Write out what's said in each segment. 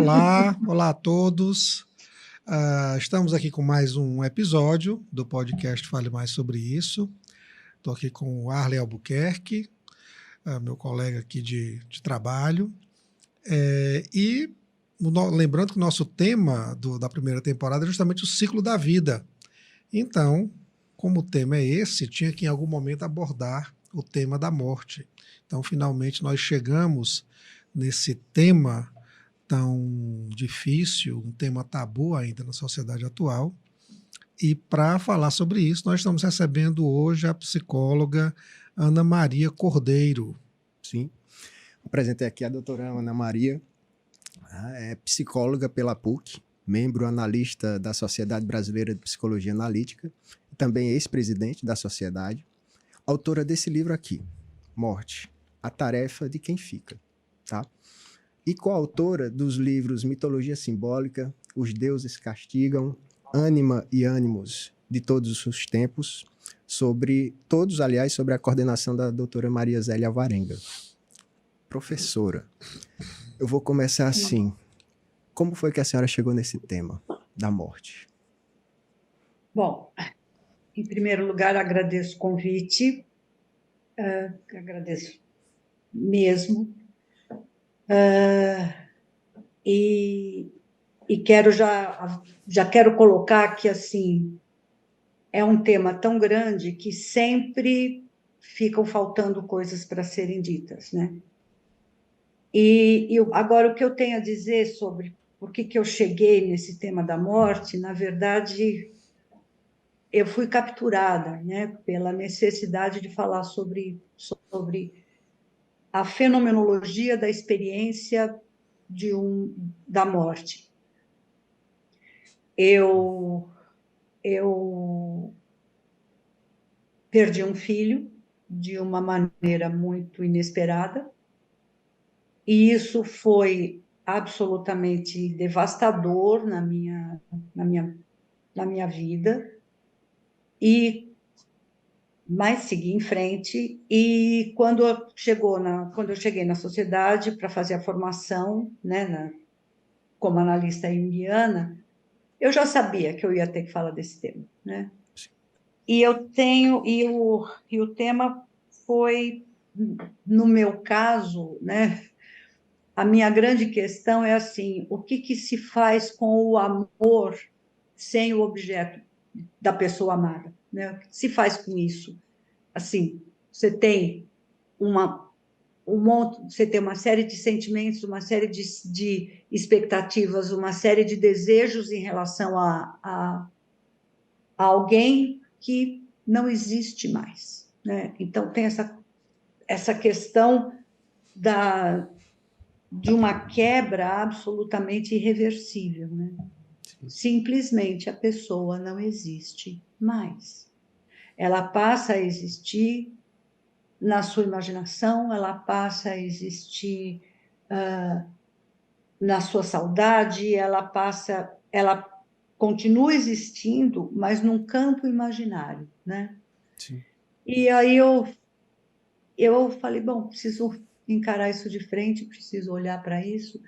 Olá, olá a todos. Estamos aqui com mais um episódio do podcast Fale Mais Sobre Isso. Estou aqui com o Arley Albuquerque, meu colega aqui de trabalho. Lembrando que o nosso tema da primeira temporada é justamente o ciclo da vida. Então, como o tema é esse, tinha que em algum momento abordar o tema da morte. Então, finalmente, nós chegamos nesse tema tão difícil, um tema tabu ainda na sociedade atual. E para falar sobre isso, nós estamos recebendo hoje a psicóloga Ana Maria Cordeiro. Sim, apresentei aqui a doutora Ana Maria, é psicóloga pela PUC, membro analista da Sociedade Brasileira de Psicologia Analítica, e também ex-presidente da sociedade, autora desse livro aqui, Morte, a Tarefa de Quem Fica, tá? E coautora dos livros Mitologia Simbólica, Os Deuses Castigam, Ânima e Ânimos de Todos os Tempos, sobre a coordenação da doutora Maria Zélia Alvarenga. Professora, eu vou começar assim. Como foi que a senhora chegou nesse tema da morte? Bom, em primeiro lugar, agradeço o convite, agradeço mesmo, e quero já quero colocar que, assim, é um tema tão grande que sempre ficam faltando coisas para serem ditas, né? E agora, o que eu tenho a dizer sobre por que eu cheguei nesse tema da morte, na verdade, eu fui capturada, né, pela necessidade de falar sobre a fenomenologia da experiência da morte. Eu perdi um filho de uma maneira muito inesperada, e isso foi absolutamente devastador na minha vida, mas segui em frente. E quando eu cheguei na sociedade para fazer a formação, né, como analista junguiana, eu já sabia que eu ia ter que falar desse tema, né? E o tema foi, no meu caso, né, a minha grande questão é assim: o que se faz com o amor sem o objeto da pessoa amada, né? O que se faz com isso? Assim, você tem você tem uma série de sentimentos, uma série de expectativas, uma série de desejos em relação a alguém que não existe mais, né? Então tem essa questão de uma quebra absolutamente irreversível, né? Simplesmente a pessoa não existe mais. Ela passa a existir na sua imaginação, ela passa a existir na sua saudade, ela continua existindo, mas num campo imaginário, né? Sim. E aí eu falei, bom, preciso encarar isso de frente, preciso olhar para isso,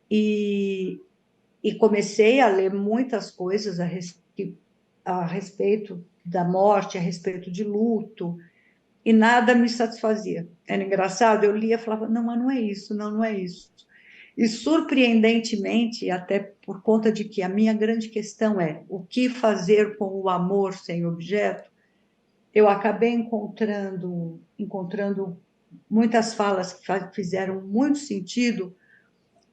e comecei a ler muitas coisas a respeito da morte, a respeito de luto, e nada me satisfazia. Era engraçado, eu lia e falava, não, mas não é isso, não é isso. E, surpreendentemente, até por conta de que a minha grande questão é o que fazer com o amor sem objeto, eu acabei encontrando muitas falas que fizeram muito sentido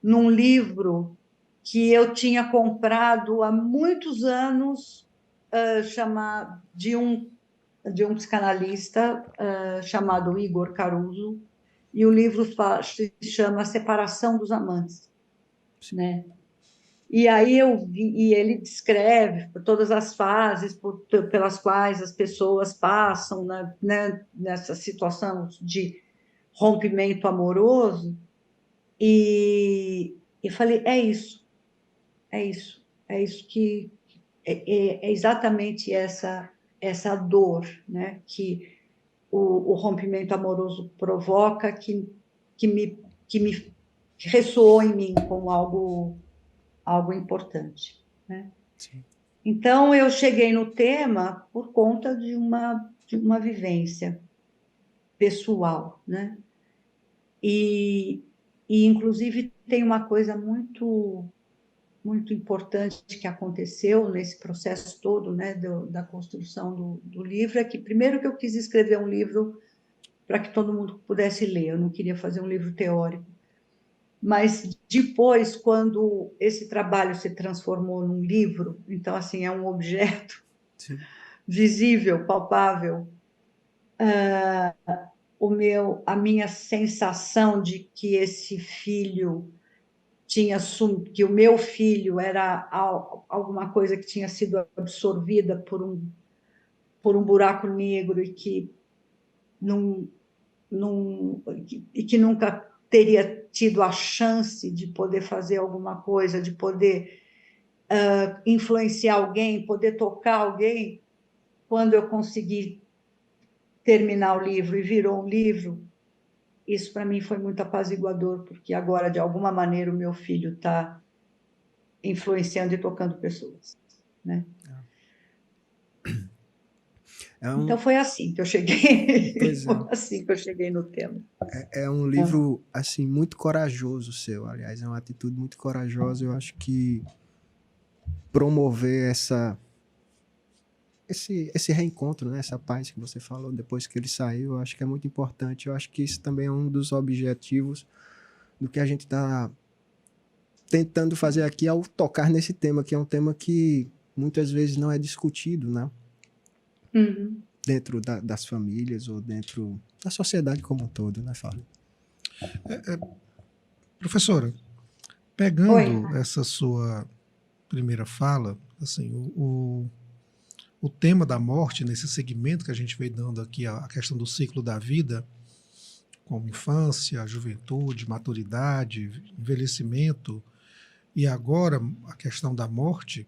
num livro que eu tinha comprado há muitos anos, de um psicanalista chamado Igor Caruso, e o livro se chama Separação dos Amantes, né? E aí e ele descreve todas as fases pelas quais as pessoas passam, né, nessa situação de rompimento amoroso, e falei, é isso que é exatamente essa dor, né, que o rompimento amoroso provoca, que me que ressoou em mim como algo importante, né? Sim. Então, eu cheguei no tema por conta de uma vivência pessoal, né? E, inclusive, tem uma coisa muito importante que aconteceu nesse processo todo, né, da construção do livro, é que, primeiro, que eu quis escrever um livro para que todo mundo pudesse ler, eu não queria fazer um livro teórico. Mas depois, quando esse trabalho se transformou num livro, então, assim, é um objeto Sim. visível, palpável, a minha sensação de que esse filho que o meu filho era alguma coisa que tinha sido absorvida por um buraco negro e que não, e que nunca teria tido a chance de poder fazer alguma coisa, de poder influenciar alguém, poder tocar alguém. Quando eu consegui terminar o livro e virou um livro, isso para mim foi muito apaziguador, porque agora, de alguma maneira, o meu filho está influenciando e tocando pessoas, né? É Então um, foi assim que eu cheguei, pois foi é. assim que eu cheguei no tema. É um livro, assim, muito corajoso seu, aliás, é uma atitude muito corajosa. Eu acho que promover esse reencontro, né? Essa paz que você falou depois que ele saiu, eu acho que é muito importante. Eu acho que isso também é um dos objetivos do que a gente está tentando fazer aqui ao tocar nesse tema, que é um tema que muitas vezes não é discutido, né? Uhum. Dentro das famílias ou dentro da sociedade como um todo, né, Fábio? Professora, Oi. pegando essa sua primeira fala, assim, o tema da morte, nesse segmento que a gente veio dando aqui, a questão do ciclo da vida, como infância, juventude, maturidade, envelhecimento, e agora a questão da morte,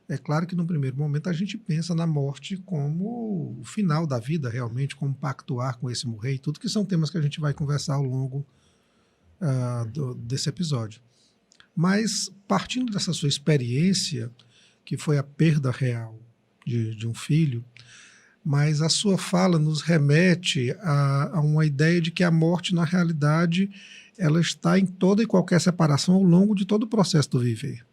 é claro que no primeiro momento a gente pensa na morte como o final da vida, realmente, como pactuar com esse morrer e tudo, que são temas que a gente vai conversar ao longo desse episódio. Mas, partindo dessa sua experiência, que foi a perda real de um filho, mas a sua fala nos remete a uma ideia de que a morte, na realidade, ela está em toda e qualquer separação ao longo de todo o processo do viver.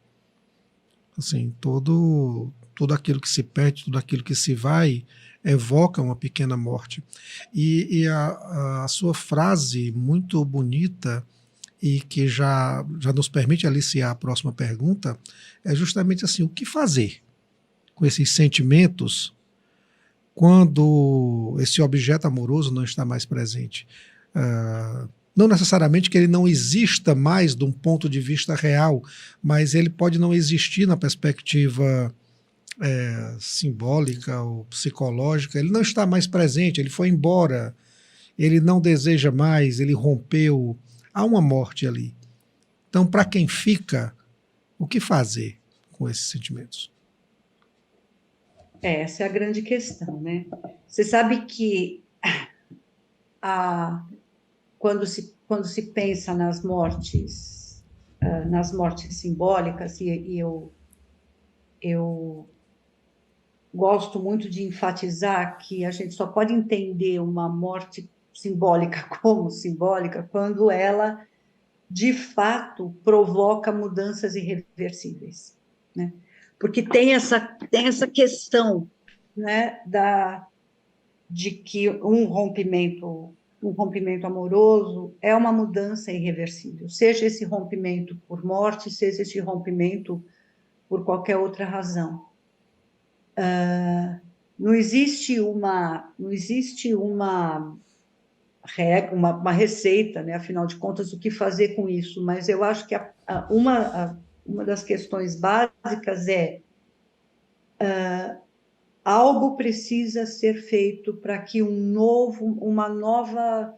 Assim, tudo aquilo que se perde, tudo aquilo que se vai, evoca uma pequena morte. E a sua frase muito bonita e que já nos permite aliciar a próxima pergunta é justamente assim: o que fazer com esses sentimentos quando esse objeto amoroso não está mais presente? Não necessariamente que ele não exista mais de um ponto de vista real, mas ele pode não existir na perspectiva simbólica ou psicológica, ele não está mais presente, ele foi embora, ele não deseja mais, ele rompeu, há uma morte ali. Então, para quem fica, o que fazer com esses sentimentos? Essa é a grande questão, né? Você sabe que a, quando se pensa nas mortes simbólicas, e eu gosto muito de enfatizar que a gente só pode entender uma morte simbólica como simbólica quando ela, de fato, provoca mudanças irreversíveis, né? Porque tem essa questão, né, de que um rompimento amoroso é uma mudança irreversível, seja esse rompimento por morte, seja esse rompimento por qualquer outra razão. Não existe uma regra, uma receita, né? Afinal de contas, o que fazer com isso? Mas eu acho que uma das questões básicas é algo precisa ser feito para que uma nova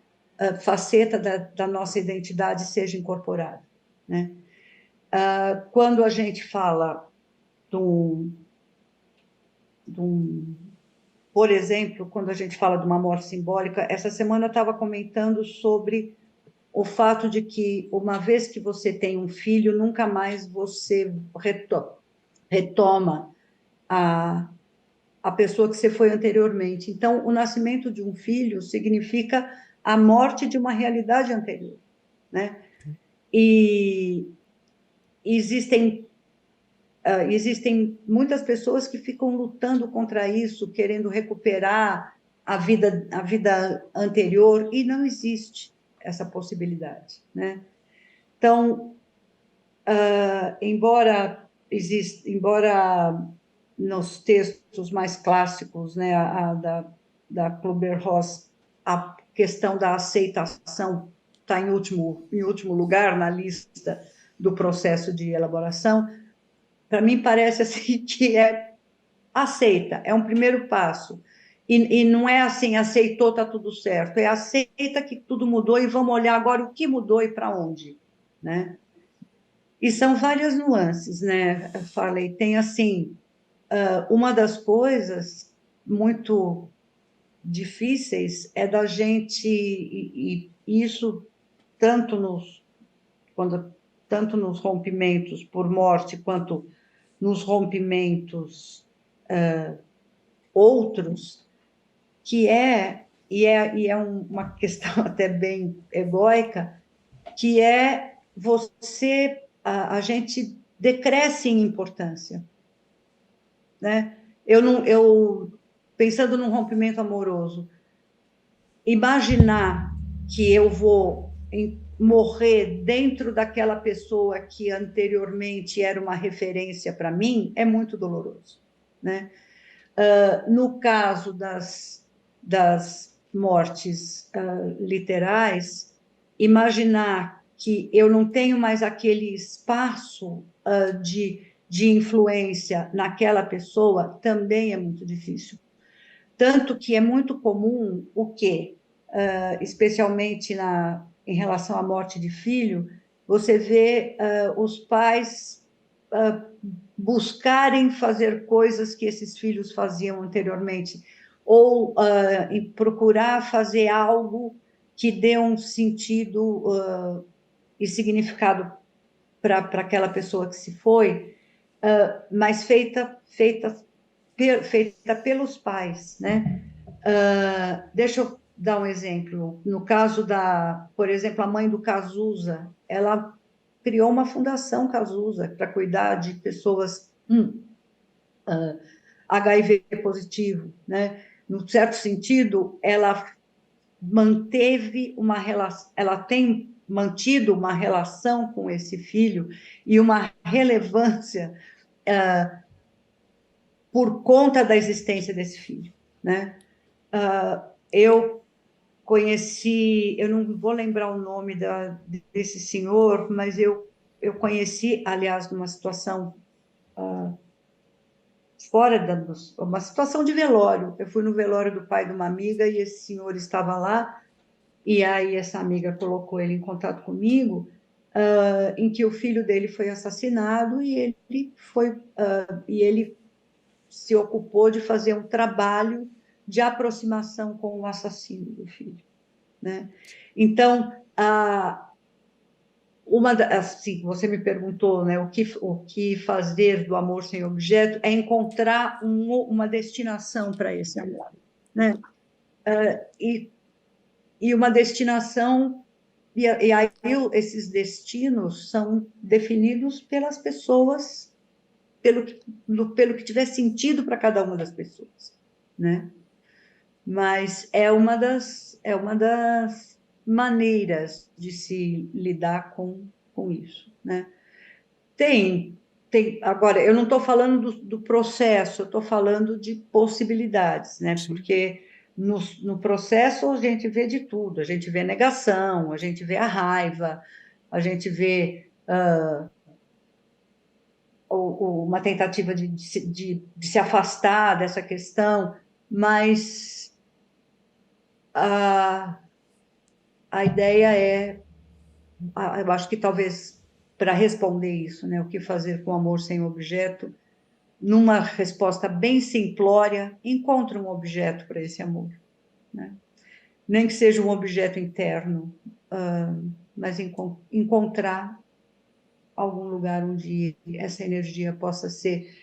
faceta da nossa identidade seja incorporada, né? Quando a gente fala de um, por exemplo, quando a gente fala de uma morte simbólica, essa semana eu estava comentando sobre o fato de que, uma vez que você tem um filho, nunca mais você retoma a pessoa que você foi anteriormente. Então, o nascimento de um filho significa a morte de uma realidade anterior, né? E existem muitas pessoas que ficam lutando contra isso, querendo recuperar a vida anterior, e não existe essa possibilidade, né? Então, embora nos textos mais clássicos, né, da Kübler-Ross, a questão da aceitação está em último lugar na lista do processo de elaboração, para mim parece assim que aceita, é um primeiro passo. E não é assim, aceitou, está tudo certo. É aceita que tudo mudou e vamos olhar agora o que mudou e para onde, né? E são várias nuances, né, Farley? Tem, assim, uma das coisas muito difíceis é da gente, e isso tanto tanto nos rompimentos por morte, quanto nos rompimentos outros, uma questão até bem egóica, que é a gente decresce em importância, né? Pensando num rompimento amoroso, imaginar que eu vou morrer dentro daquela pessoa que anteriormente era uma referência para mim é muito doloroso, né? No caso das mortes literais, imaginar que eu não tenho mais aquele espaço de influência naquela pessoa também é muito difícil. Tanto que é muito comum especialmente em relação à morte de filho, você vê os pais buscarem fazer coisas que esses filhos faziam anteriormente, ou procurar fazer algo que dê um sentido e significado para aquela pessoa que se foi, mas feita pelos pais, né? Deixa eu dar um exemplo. No caso por exemplo, a mãe do Cazuza, ela criou uma fundação Cazuza para cuidar de pessoas HIV positivo, né? No certo sentido, ela tem mantido uma relação com esse filho e uma relevância por conta da existência desse filho, né? Eu não vou lembrar o nome desse senhor, mas eu conheci, aliás, numa situação uma situação de velório. Eu fui no velório do pai de uma amiga e esse senhor estava lá, e aí essa amiga colocou ele em contato comigo, em que o filho dele foi assassinado e ele se ocupou de fazer um trabalho de aproximação com o assassino do filho, né? Então, assim, você me perguntou, né, o que fazer do amor sem objeto é encontrar uma destinação para esse amor, né? E uma destinação, e aí esses destinos são definidos pelas pessoas, pelo que tiver sentido para cada uma das pessoas, né? Mas é uma das maneiras de se lidar com isso, né? Agora, eu não estou falando do processo, eu estou falando de possibilidades, né? Sim. Porque no processo a gente vê de tudo, a gente vê negação, a gente vê a raiva, a gente vê uma tentativa de se afastar dessa questão, mas a ideia eu acho que talvez para responder isso, né, o que fazer com amor sem objeto, numa resposta bem simplória, encontre um objeto para esse amor, né? Nem que seja um objeto interno, mas encontrar algum lugar onde essa energia possa ser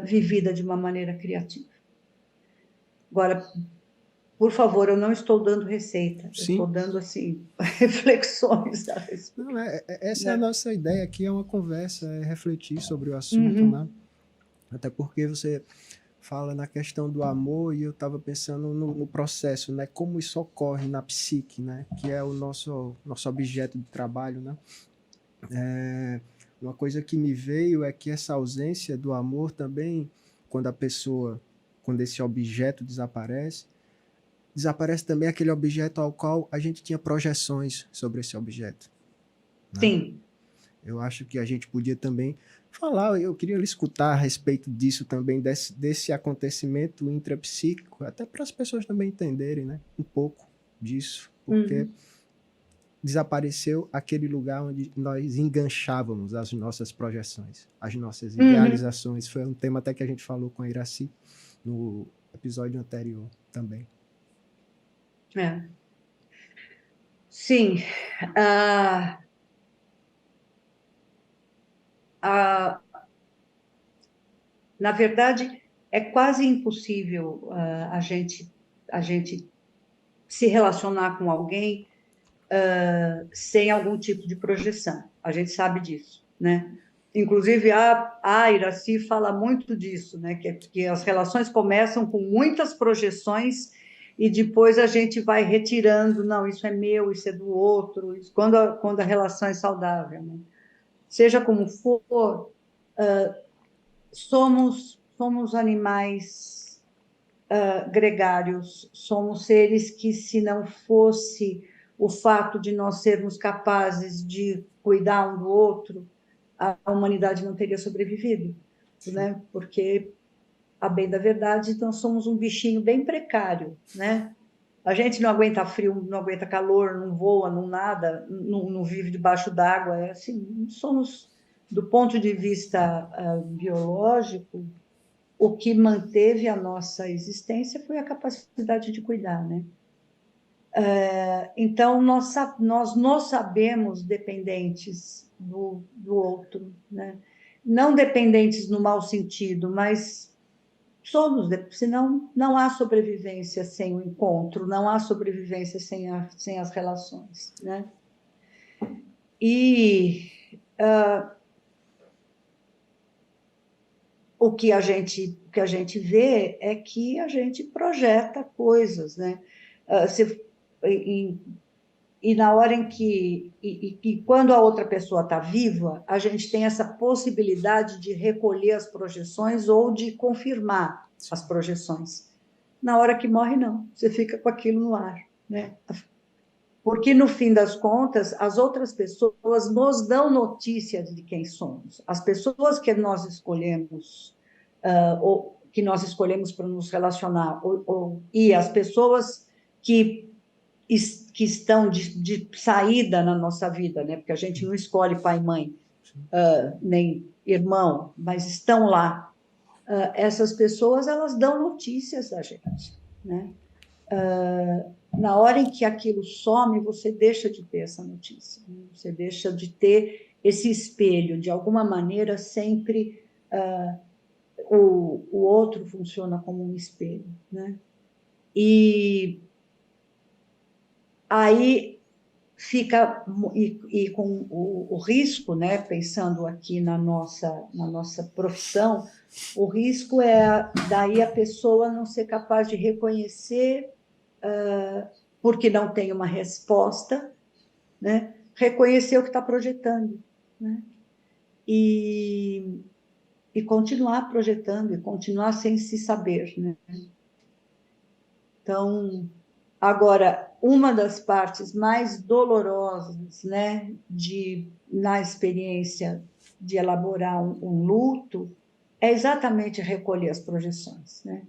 vivida de uma maneira criativa. Agora, por favor, eu não estou dando receita, eu estou Sim. dando, assim, reflexões a respeito. Não, essa é a Né? nossa ideia aqui, é uma conversa, é refletir sobre o assunto, né? Até porque você fala na questão do amor e eu estava pensando no processo, né? Como isso ocorre na psique, né? Que é o nosso objeto de trabalho, né? Uma coisa que me veio é que essa ausência do amor também, quando esse objeto desaparece também aquele objeto ao qual a gente tinha projeções sobre esse objeto, né? Sim. Eu acho que a gente podia também falar, eu queria escutar a respeito disso também, desse acontecimento intrapsíquico, até para as pessoas também entenderem, né, um pouco disso, porque desapareceu aquele lugar onde nós enganchávamos as nossas projeções, as nossas idealizações. Foi um tema até que a gente falou com a Iraci no episódio anterior também. Sim. Na verdade, é quase impossível a gente se relacionar com alguém sem algum tipo de projeção. A gente sabe disso, né? Inclusive, a Iraci fala muito disso, né? Que as relações começam com muitas projeções e depois a gente vai retirando, não, isso é meu, isso é do outro, isso, quando a relação é saudável, né? Seja como for, somos animais gregários, somos seres que, se não fosse o fato de nós sermos capazes de cuidar um do outro, a humanidade não teria sobrevivido, né? Porque, a bem da verdade, nós somos um bichinho bem precário, né? A gente não aguenta frio, não aguenta calor, não voa, não nada, não vive debaixo d'água. É assim, somos, do ponto de vista biológico, o que manteve a nossa existência foi a capacidade de cuidar, né? Então, nós nos sabemos dependentes do outro, né? Não dependentes no mau sentido, mas somos, senão não há sobrevivência sem o encontro, não há sobrevivência sem as relações, né? E o que a gente vê é que a gente projeta coisas, né? E na hora em que e quando a outra pessoa está viva, a gente tem essa possibilidade de recolher as projeções ou de confirmar as projeções. Na hora que morre, não. Você fica com aquilo no ar, né? Porque, no fim das contas, as outras pessoas nos dão notícias de quem somos. As pessoas que nós escolhemos, ou que nós escolhemos para nos relacionar, e as pessoas que estão de saída na nossa vida, né? Porque a gente não escolhe pai e mãe, nem irmão, mas estão lá. Essas pessoas, elas dão notícias a gente, né? Na hora em que aquilo some, você deixa de ter essa notícia, né? Você deixa de ter esse espelho. De alguma maneira, sempre o outro funciona como um espelho, né? E aí fica, e com o risco, né? Pensando aqui na nossa profissão, o risco é daí a pessoa não ser capaz de reconhecer, porque não tem uma resposta, né? Reconhecer o que está projetando, né? E continuar projetando, e continuar sem se saber, né? Então, agora, uma das partes mais dolorosas, né, na experiência de elaborar um luto, é exatamente recolher as projeções, né?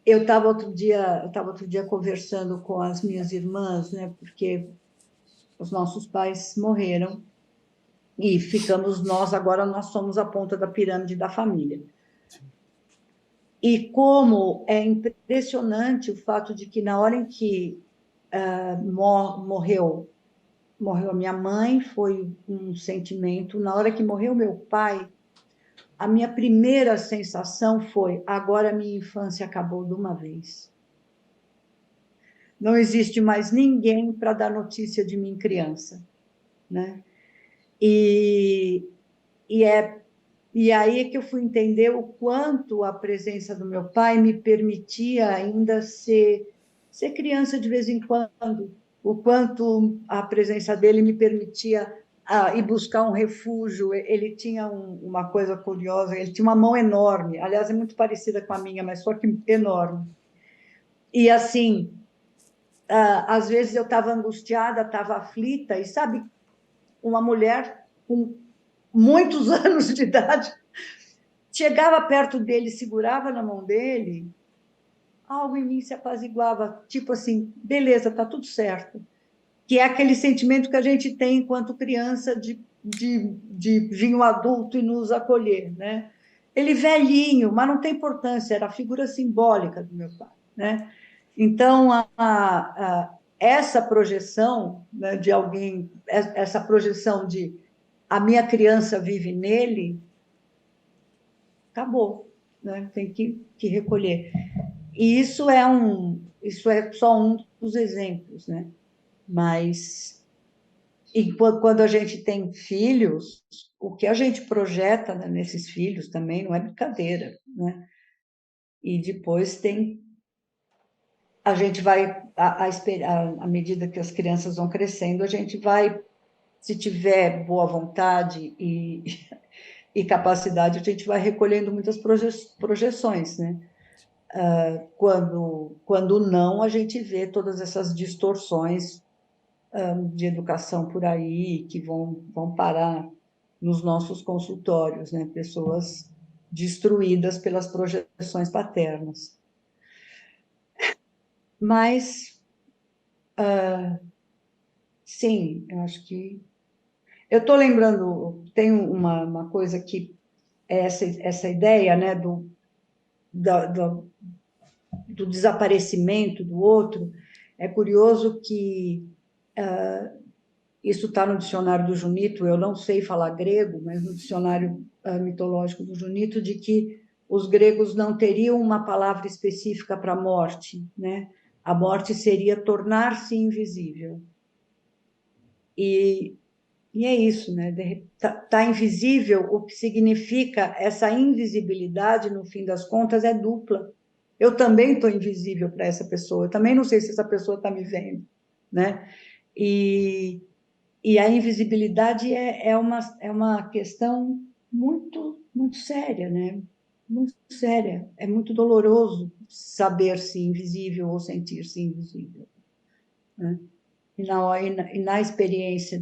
Eu estava outro dia conversando com as minhas irmãs, né, porque os nossos pais morreram e ficamos nós, agora nós somos a ponta da pirâmide da família. E como é impressionante o fato de que na hora em que morreu a minha mãe, foi um sentimento. Na hora que morreu meu pai, a minha primeira sensação foi: agora a minha infância acabou de uma vez. Não existe mais ninguém para dar notícia de mim criança, né? E, e aí é que eu fui entender o quanto a presença do meu pai me permitia ainda ser criança de vez em quando, o quanto a presença dele me permitia ir buscar um refúgio. Ele tinha uma coisa curiosa, ele tinha uma mão enorme, aliás, é muito parecida com a minha, mas só que enorme. E assim, às vezes eu estava angustiada, estava aflita, e sabe, uma mulher com muitos anos de idade chegava perto dele, segurava na mão dele, algo em mim se apaziguava, tipo assim, beleza, tá tudo certo. Que é aquele sentimento que a gente tem enquanto criança de vir um adulto e nos acolher, né? Ele velhinho, mas não tem importância, era a figura simbólica do meu pai, né? Então, essa projeção, né, de alguém, essa projeção de a minha criança vive nele, acabou, né? Tem que recolher. E isso é só um dos exemplos, né? Mas e quando a gente tem filhos, o que a gente projeta, né, nesses filhos também não é brincadeira, né? E depois tem a gente vai à medida que as crianças vão crescendo, a gente vai, se tiver boa vontade e capacidade, a gente vai recolhendo muitas projeções, né? Quando não, a gente vê todas essas distorções de educação por aí que vão parar nos nossos consultórios, né? Pessoas destruídas pelas projeções paternas. Mas, sim, eu acho que... Eu estou lembrando, tem uma coisa que é essa ideia, né, do desaparecimento do outro. É curioso que isso está no dicionário do Junito, eu não sei falar grego, mas no dicionário mitológico do Junito, de que os gregos não teriam uma palavra específica para a morte, né? A morte seria tornar-se invisível. E é isso, né? Tá invisível, o que significa essa invisibilidade, no fim das contas, é dupla. Eu também estou invisível para essa pessoa, eu também não sei se essa pessoa está me vendo, né? E a invisibilidade é uma questão muito, muito séria, né? Muito séria. É muito doloroso saber-se invisível ou sentir-se invisível, né? E na experiência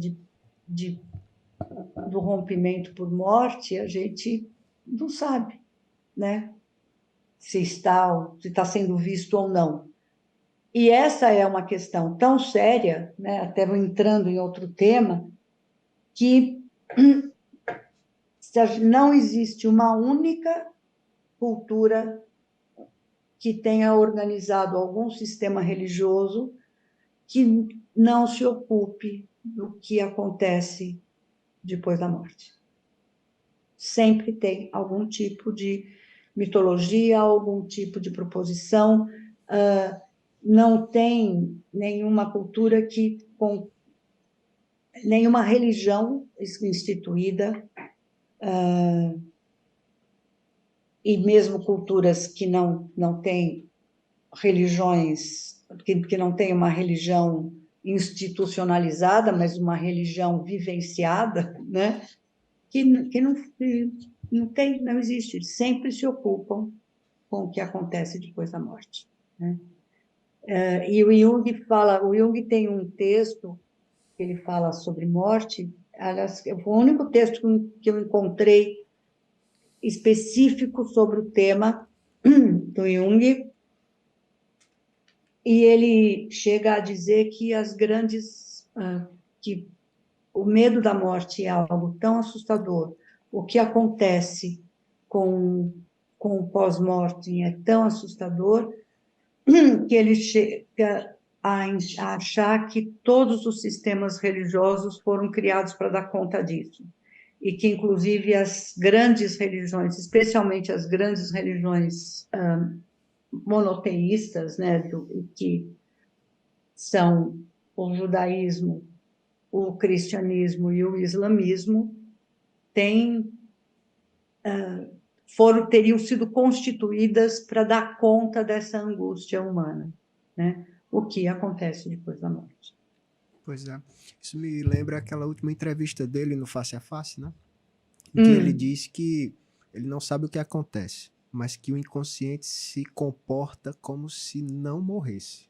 do rompimento por morte, a gente não sabe, né? Se está sendo visto ou não. E essa é uma questão tão séria, né? Até vou entrando em outro tema, que não existe uma única cultura que tenha organizado algum sistema religioso que não se ocupe do que acontece depois da morte. Sempre tem algum tipo de mitologia, algum tipo de proposição. Não tem nenhuma cultura nenhuma religião instituída, e mesmo culturas que não têm religiões, que não têm uma religião institucionalizada, mas uma religião vivenciada, né? que não existe, eles sempre se ocupam com o que acontece depois da morte, né? E o Jung tem um texto que ele fala sobre morte. Aliás, foi o único texto que eu encontrei específico sobre o tema do Jung, e ele chega a dizer que que o medo da morte é algo tão assustador, o que acontece com com o pós-mortem é tão assustador que ele chega a achar que todos os sistemas religiosos foram criados para dar conta disso. E que, inclusive, as grandes religiões, especialmente as grandes religiões monoteístas, né, que são o judaísmo, o cristianismo e o islamismo, teriam sido constituídas para dar conta dessa angústia humana, né? O que acontece depois da morte. Pois é. Isso me lembra aquela última entrevista dele no Face a Face, né? Em que ele diz que ele não sabe o que acontece, mas que o inconsciente se comporta como se não morresse,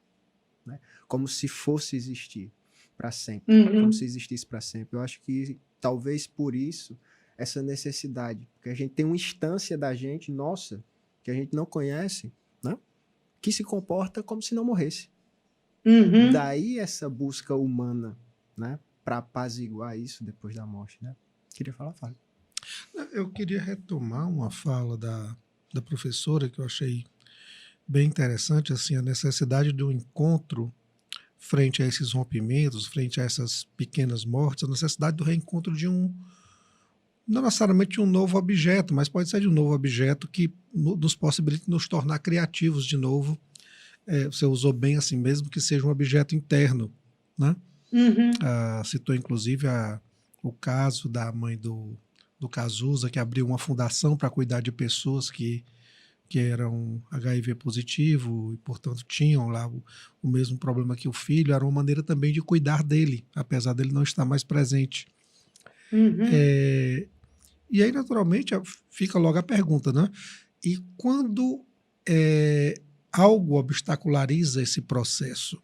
né? Como se fosse existir para sempre, como se existisse para sempre. Eu acho que talvez por isso essa necessidade, porque a gente tem uma instância da gente, nossa, que a gente não conhece, né? Que se comporta como se não morresse. Daí essa busca humana, né? Para apaziguar isso depois da morte, né? Queria falar, Fábio. Eu queria retomar uma fala da professora que eu achei bem interessante, assim, a necessidade do encontro frente a esses rompimentos, frente a essas pequenas mortes, a necessidade do reencontro de não necessariamente um novo objeto, mas pode ser de um novo objeto que nos possibilite nos tornar criativos de novo. Você usou bem assim, mesmo que seja um objeto interno, né? Citou inclusive o caso da mãe do Cazuza, que abriu uma fundação para cuidar de pessoas que eram HIV positivo e, portanto, tinham lá o mesmo problema que o filho. Era uma maneira também de cuidar dele, apesar dele não estar mais presente. E aí, naturalmente, fica logo a pergunta, né? E quando algo obstaculariza esse processo,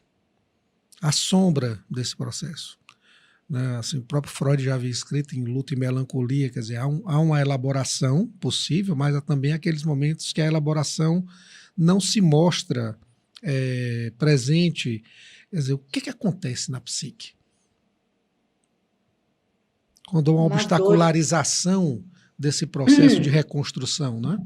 a sombra desse processo, né? Assim, o próprio Freud já havia escrito em Luto e Melancolia, quer dizer, há uma elaboração possível, mas há também aqueles momentos que a elaboração não se mostra presente. Quer dizer, o que acontece na psique? Quando há uma obstacularização desse processo de reconstrução, né?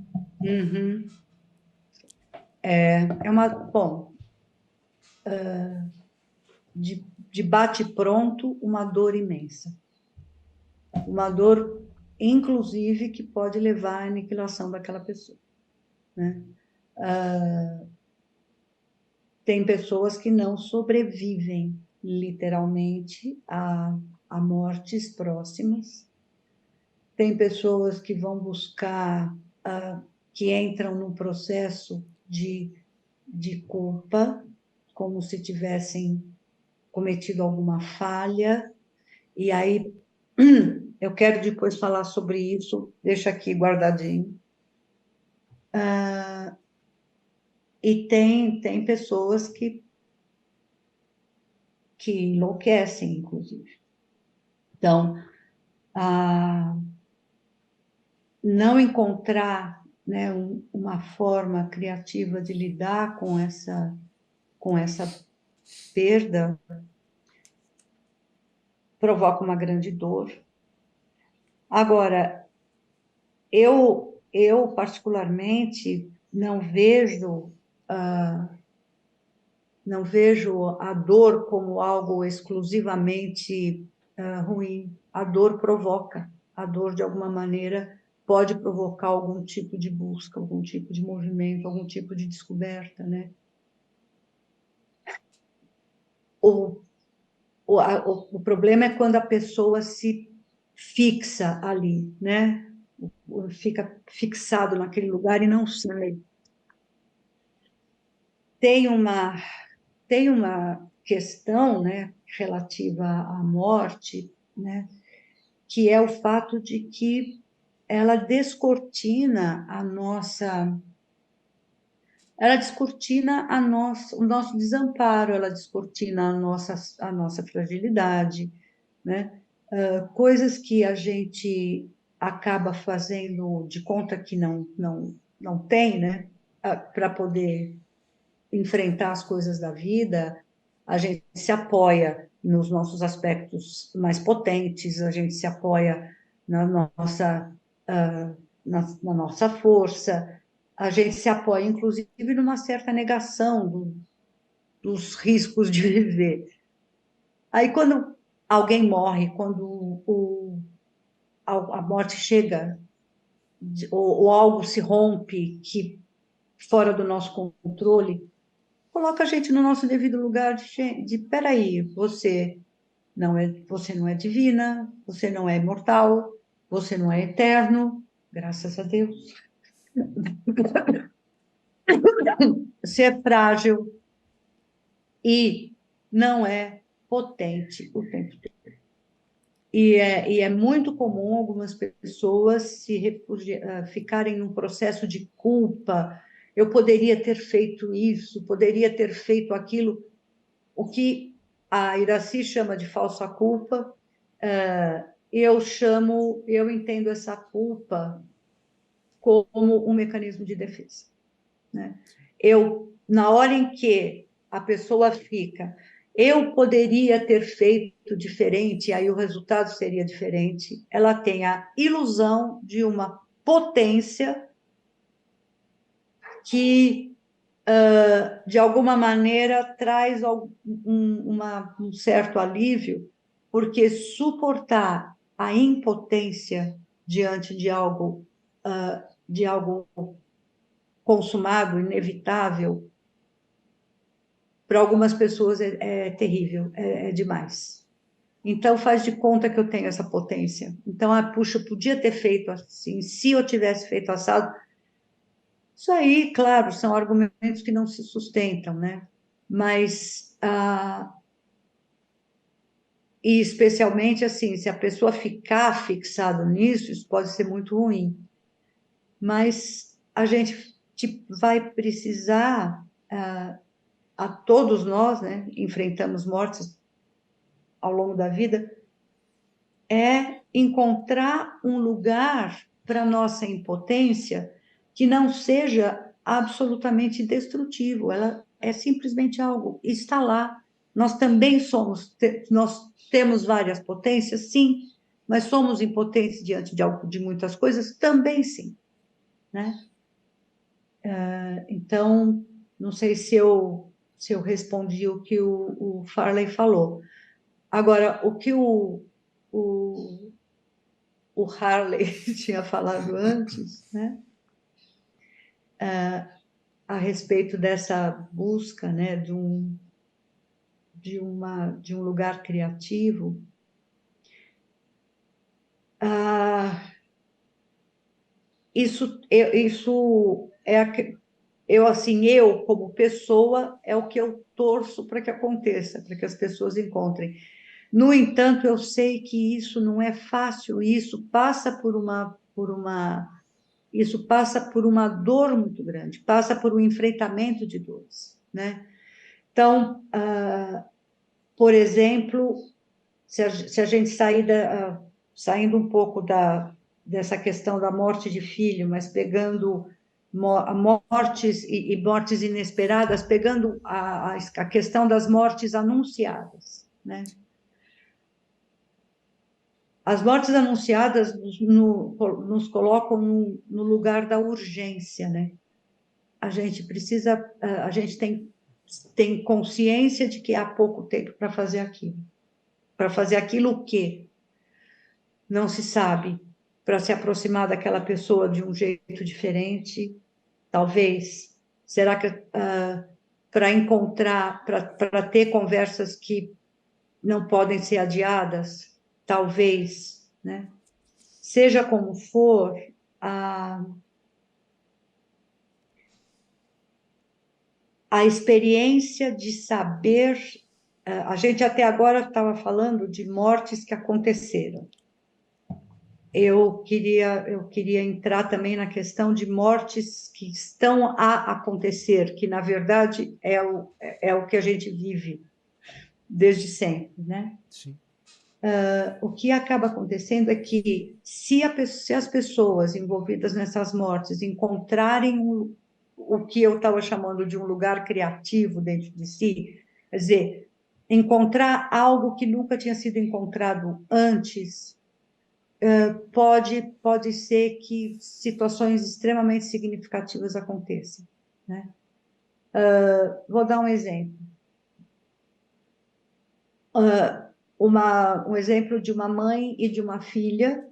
De bate-pronto, uma dor imensa. Uma dor, inclusive, que pode levar à aniquilação daquela pessoa, né? Tem pessoas que não sobrevivem, literalmente, a mortes próximas. Tem pessoas que vão buscar, que entram num processo de culpa, como se tivessem cometido alguma falha, e aí eu quero depois falar sobre isso, deixa aqui guardadinho. E tem pessoas que enlouquecem, inclusive. Então, não encontrar, né, uma forma criativa de lidar com essa perda provoca uma grande dor. Agora, eu particularmente não vejo a dor como algo exclusivamente ruim. A dor provoca. A dor, de alguma maneira, pode provocar algum tipo de busca, algum tipo de movimento, algum tipo de descoberta, né? O problema é quando a pessoa se fixa ali, né? Fica fixado naquele lugar e não sai. Tem uma questão, né, relativa à morte, né, que é o fato de que ela descortina o nosso desamparo, ela descortina a nossa fragilidade, né? Coisas que a gente acaba fazendo de conta que não tem, né? Para poder enfrentar as coisas da vida, a gente se apoia nos nossos aspectos mais potentes, a gente se apoia na nossa força, a gente se apoia, inclusive, numa certa negação dos riscos de viver. Aí, quando alguém morre, quando a morte chega, ou algo se rompe, que fora do nosso controle, coloca a gente no nosso devido lugar peraí, você não é divina, você não é imortal, você não é eterno, graças a Deus. Você é frágil e não é potente o tempo todo. E é muito comum algumas pessoas ficarem num processo de culpa. Eu poderia ter feito isso, poderia ter feito aquilo. O que a Iracy chama de falsa culpa, eu entendo essa culpa como um mecanismo de defesa, né? Na hora em que a pessoa fica, eu poderia ter feito diferente, aí o resultado seria diferente, ela tem a ilusão de uma potência que, de alguma maneira, traz um certo alívio, porque suportar a impotência diante de algo consumado, inevitável, para algumas pessoas é terrível, é demais. Então, faz de conta que eu tenho essa potência. Então, puxa, eu podia ter feito assim, se eu tivesse feito assado. Isso aí, claro, são argumentos que não se sustentam, né? Mas, e especialmente assim, se a pessoa ficar fixada nisso, isso pode ser muito ruim. Mas a gente vai precisar, a todos nós, né, enfrentamos mortes ao longo da vida, é encontrar um lugar para nossa impotência que não seja absolutamente destrutivo, ela é simplesmente algo, está lá. Nós também nós temos várias potências, sim, mas somos impotentes diante de muitas coisas, também sim, né? Então, não sei se eu respondi o que o Farley falou. Agora, o que o, o Harley tinha falado antes, né? A respeito dessa busca, né, de um lugar criativo. Isso eu como pessoa é o que eu torço para que aconteça, para que as pessoas encontrem. No entanto, eu sei que isso não é fácil, isso passa por uma dor muito grande, passa por um enfrentamento de dores, né? Então, por exemplo, se a gente saindo um pouco dessa questão da morte de filho, mas pegando mortes e mortes inesperadas, pegando a questão das mortes anunciadas, né? As mortes anunciadas nos colocam no lugar da urgência, né? A gente tem consciência de que há pouco tempo para fazer aquilo. Para fazer aquilo o quê? Não se sabe. Para se aproximar daquela pessoa de um jeito diferente, talvez. Será que para ter conversas que não podem ser adiadas? Talvez, né? Seja como for, a experiência de saber. A gente até agora estava falando de mortes que aconteceram. Eu queria entrar também na questão de mortes que estão a acontecer, que na verdade é o que a gente vive desde sempre, né? Sim. O que acaba acontecendo é que se as pessoas envolvidas nessas mortes encontrarem o que eu estava chamando de um lugar criativo dentro de si, quer dizer, encontrar algo que nunca tinha sido encontrado antes, pode ser que situações extremamente significativas aconteçam, né? Vou dar um exemplo. Um exemplo de uma mãe e de uma filha,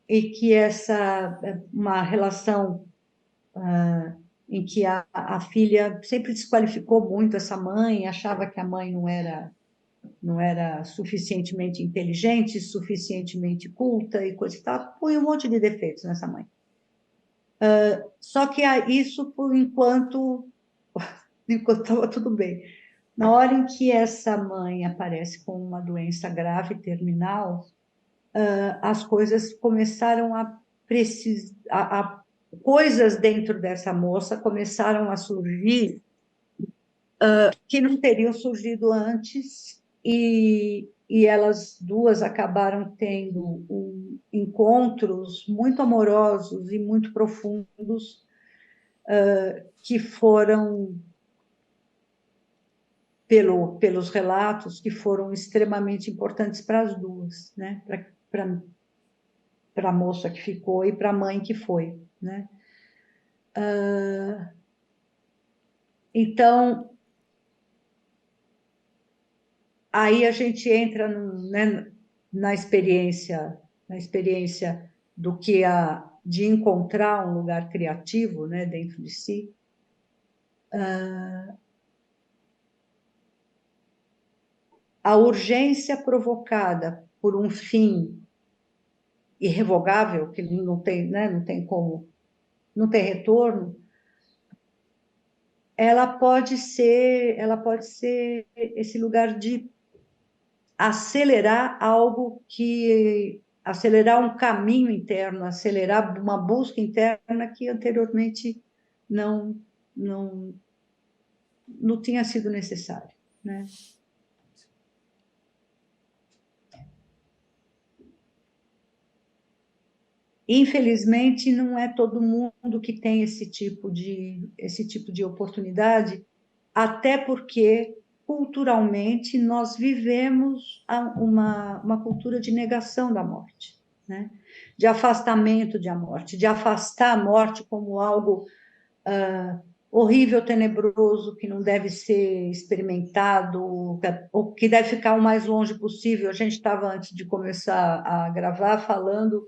e que uma relação em que a filha sempre desqualificou muito essa mãe, achava que a mãe não era suficientemente inteligente, suficientemente culta e coisa e tal, põe um monte de defeitos nessa mãe. Só que isso por enquanto estava tudo bem. Na hora em que essa mãe aparece com uma doença grave, terminal, as coisas começaram a precisar, coisas dentro dessa moça começaram a surgir que não teriam surgido antes, e elas duas acabaram tendo encontros muito amorosos e muito profundos, que foram, pelos relatos, que foram extremamente importantes para as duas, né? Para a moça que ficou e para a mãe que foi, né? Então, aí a gente entra né, na experiência do que de encontrar um lugar criativo, né, dentro de si. A urgência provocada por um fim irrevogável, que não tem, né, não tem retorno, ela pode ser esse lugar de acelerar um caminho interno, acelerar uma busca interna que anteriormente não não não tinha sido necessário, né? Infelizmente, não é todo mundo que tem esse tipo de oportunidade, até porque culturalmente nós vivemos uma cultura de negação da morte, né? De afastamento da morte, de afastar a morte como algo horrível, tenebroso, que não deve ser experimentado, ou que deve ficar o mais longe possível. A gente estava, antes de começar a gravar, falando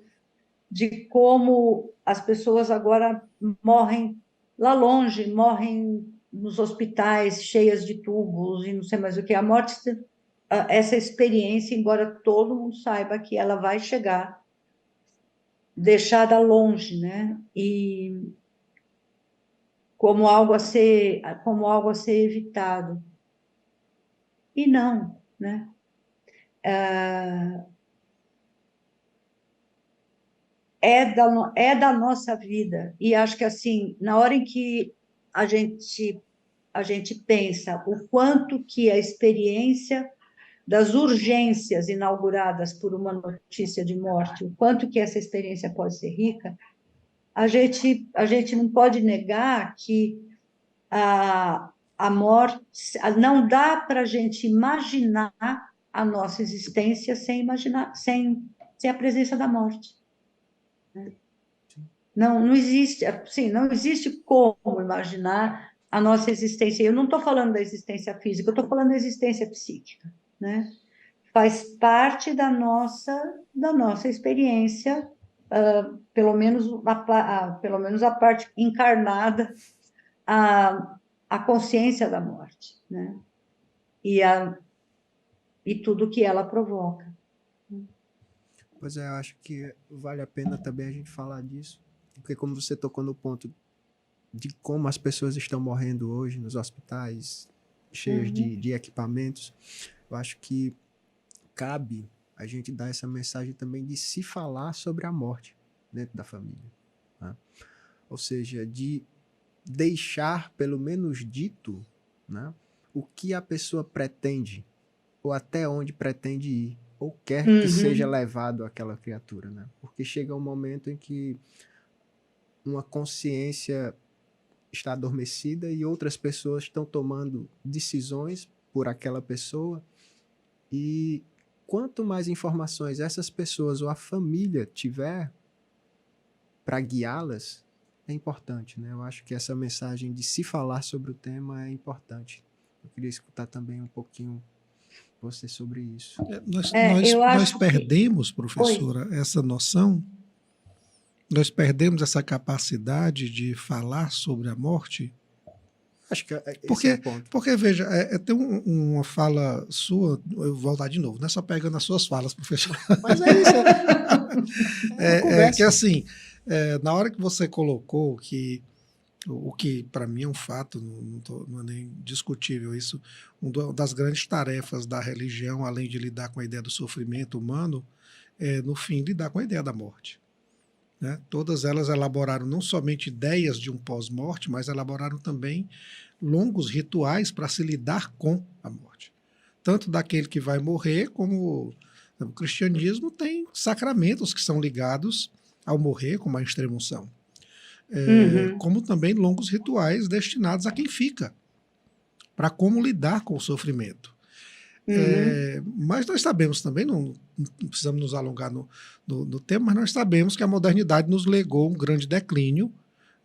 de como as pessoas agora morrem lá longe, morrem nos hospitais cheias de tubos e não sei mais o que. A morte, essa experiência, embora todo mundo saiba que ela vai chegar, deixada longe, né? E como algo a ser evitado. E não, né? É da nossa vida. E acho que, assim, na hora em que a gente, a gente pensa o quanto que a experiência das urgências inauguradas por uma notícia de morte, o quanto que essa experiência pode ser rica, a gente não pode negar que a morte, não dá para a gente imaginar a nossa existência sem a presença da morte. Não existe, assim, não existe como imaginar a nossa existência. Eu não estou falando da existência física, eu estou falando da existência psíquica, né? Faz parte da nossa experiência, pelo menos pelo menos a parte encarnada, a consciência da morte, né? E tudo que ela provoca. Pois é, eu acho que vale a pena também a gente falar disso, porque como você tocou no ponto de como as pessoas estão morrendo hoje nos hospitais, cheias de equipamentos, eu acho que cabe a gente dar essa mensagem também de se falar sobre a morte dentro da família, né? Ou seja, de deixar pelo menos dito, né, o que a pessoa pretende ou até onde pretende ir ou quer que seja levado aquela criatura, né? Porque chega um momento em que uma consciência está adormecida e outras pessoas estão tomando decisões por aquela pessoa, e quanto mais informações essas pessoas ou a família tiver para guiá-las, é importante, né? Eu acho que essa mensagem de se falar sobre o tema é importante. Eu queria escutar também um pouquinho você sobre isso. Eu Nós acho que... perdemos, Oi. professora, essa noção, nós perdemos essa capacidade de falar sobre a morte. Acho que esse é o ponto. Porque veja, tem uma fala sua, eu vou voltar de novo, não é só pegando as suas falas, professor. Mas é isso. Que assim, na hora que você colocou que o que para mim é um fato, não é nem discutível isso, uma das grandes tarefas da religião, além de lidar com a ideia do sofrimento humano, é, no fim, lidar com a ideia da morte. Né? Todas elas elaboraram não somente ideias de um pós-morte, mas elaboraram também longos rituais para se lidar com a morte. Tanto daquele que vai morrer, como o cristianismo tem sacramentos que são ligados ao morrer, como a extrema-unção. Como também longos rituais destinados a quem fica, para como lidar com o sofrimento. Mas nós sabemos também, não precisamos nos alongar no tema, mas nós sabemos que a modernidade nos legou um grande declínio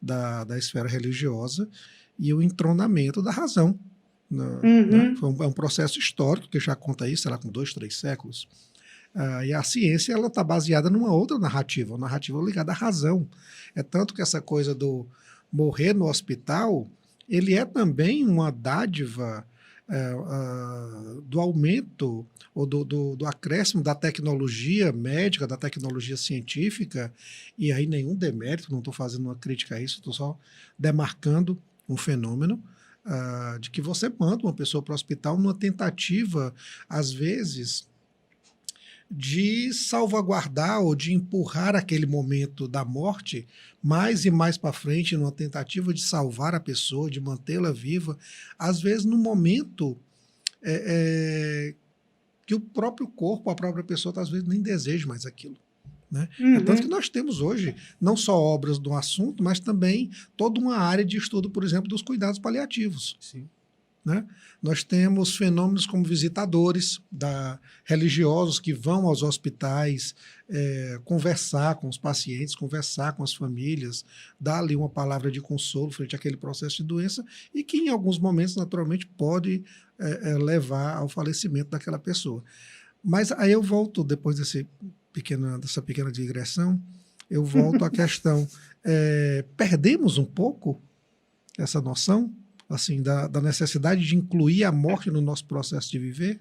da esfera religiosa e o entronamento da razão. Né? É um processo histórico que já conta isso, sei lá, com 2, 3 séculos. E a ciência ela está baseada numa outra narrativa, uma narrativa ligada à razão. É tanto que essa coisa do morrer no hospital, ele é também uma dádiva do aumento ou do acréscimo da tecnologia médica, da tecnologia científica, e aí nenhum demérito, não estou fazendo uma crítica a isso, estou só demarcando um fenômeno de que você manda uma pessoa para o hospital numa tentativa, às vezes, de salvaguardar ou de empurrar aquele momento da morte mais e mais para frente, numa tentativa de salvar a pessoa, de mantê-la viva, às vezes no momento que o próprio corpo, a própria pessoa, às vezes nem deseja mais aquilo. Né? É tanto que nós temos hoje não só obras do assunto, mas também toda uma área de estudo, por exemplo, dos cuidados paliativos. Sim. Né? Nós temos fenômenos como visitadores religiosos que vão aos hospitais conversar com os pacientes, conversar com as famílias, dar ali uma palavra de consolo frente àquele processo de doença e que em alguns momentos naturalmente pode levar ao falecimento daquela pessoa. Mas aí eu volto, depois dessa pequena digressão, eu volto à questão, perdemos um pouco essa noção assim, da necessidade de incluir a morte no nosso processo de viver?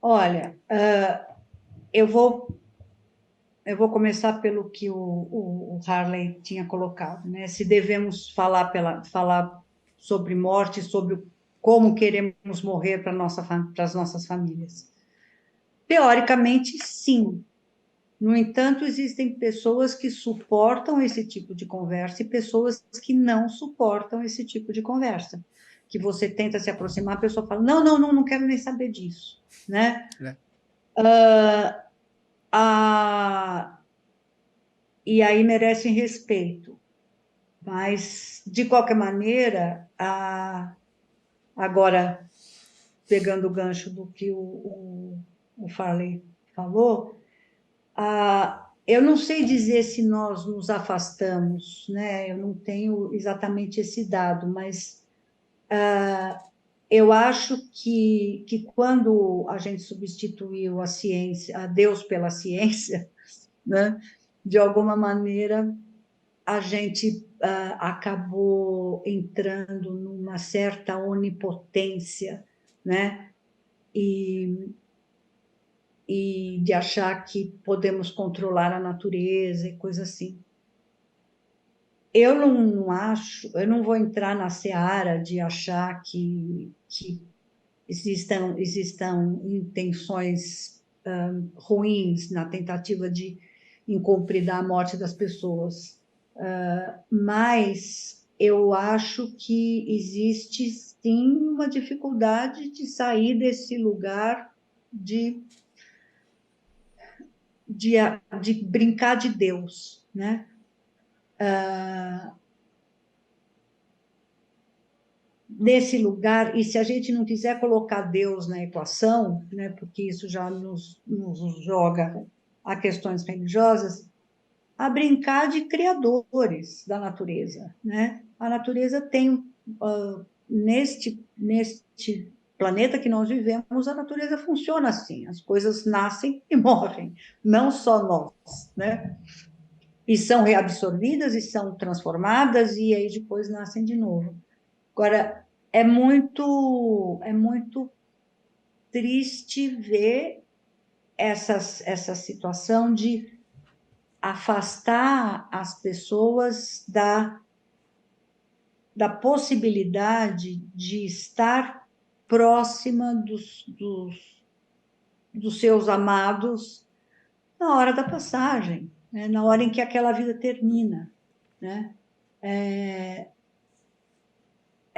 Olha, eu vou começar pelo que o Harley tinha colocado, né? Se devemos falar sobre morte, sobre como queremos morrer para as nossas famílias. Teoricamente, sim. No entanto, existem pessoas que suportam esse tipo de conversa e pessoas que não suportam esse tipo de conversa. Que você tenta se aproximar, a pessoa fala, não quero nem saber disso. Né? E aí merecem respeito. Mas, de qualquer maneira, agora, pegando o gancho do que o Farley falou, eu não sei dizer se nós nos afastamos, né? Eu não tenho exatamente esse dado, mas eu acho que quando a gente substituiu a ciência, a Deus pela ciência, né? De alguma maneira a gente acabou entrando numa certa onipotência, né? E de achar que podemos controlar a natureza e coisa assim. Eu eu não vou entrar na seara de achar que existam intenções ruins na tentativa de incompridar a morte das pessoas. Mas eu acho que existe sim uma dificuldade de sair desse lugar de brincar de Deus, né? nesse lugar, e se a gente não quiser colocar Deus na equação, né, porque isso já nos joga a questões religiosas, a brincar de criadores da natureza, né? A natureza tem, neste planeta que nós vivemos, a natureza funciona assim, as coisas nascem e morrem, não só nós, né? E são reabsorvidas e são transformadas e aí depois nascem de novo. Agora, é muito triste ver essa situação de afastar as pessoas da possibilidade de estar próxima dos seus amados na hora da passagem, né? Na hora em que aquela vida termina, né?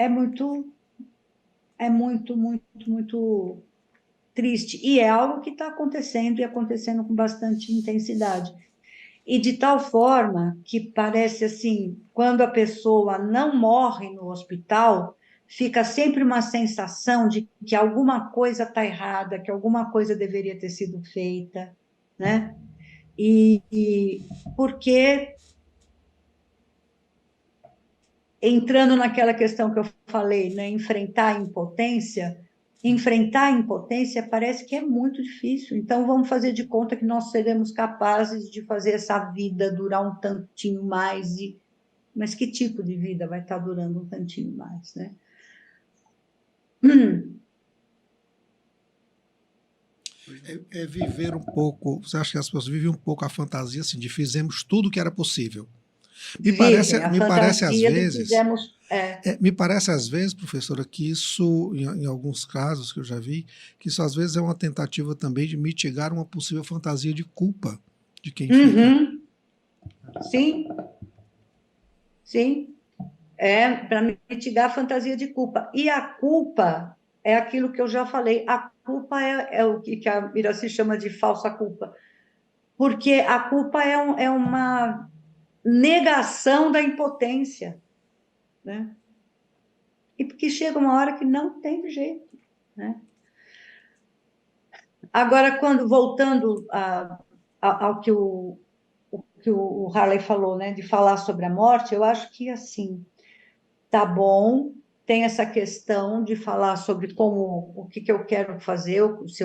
É muito, muito triste. E é algo que está acontecendo e acontecendo com bastante intensidade. E de tal forma que parece assim, quando a pessoa não morre no hospital, fica sempre uma sensação de que alguma coisa está errada, que alguma coisa deveria ter sido feita, né? E porque, entrando naquela questão que eu falei, né, enfrentar a impotência parece que é muito difícil. Então, vamos fazer de conta que nós seremos capazes de fazer essa vida durar um tantinho mais. Mas que tipo de vida vai estar durando um tantinho mais, né? É viver um pouco. Você acha que as pessoas vivem um pouco a fantasia assim, de fizemos tudo o que era possível? Vivem a Me parece às fantasia de vezes, fizemos. me parece às vezes, professora, que isso, em alguns casos que eu já vi, que isso às vezes é uma tentativa também de mitigar uma possível fantasia de culpa de quem fica. Uhum. Sim, sim. É para mitigar a fantasia de culpa. E a culpa é aquilo que eu já falei. A culpa é o que a Iraci chama de falsa culpa. Porque a culpa é uma negação da impotência, né? E porque chega uma hora que não tem jeito, né? Agora, voltando ao que o Harley falou, né, de falar sobre a morte, eu acho que, assim, tá bom, tem essa questão de falar sobre o que eu quero fazer, se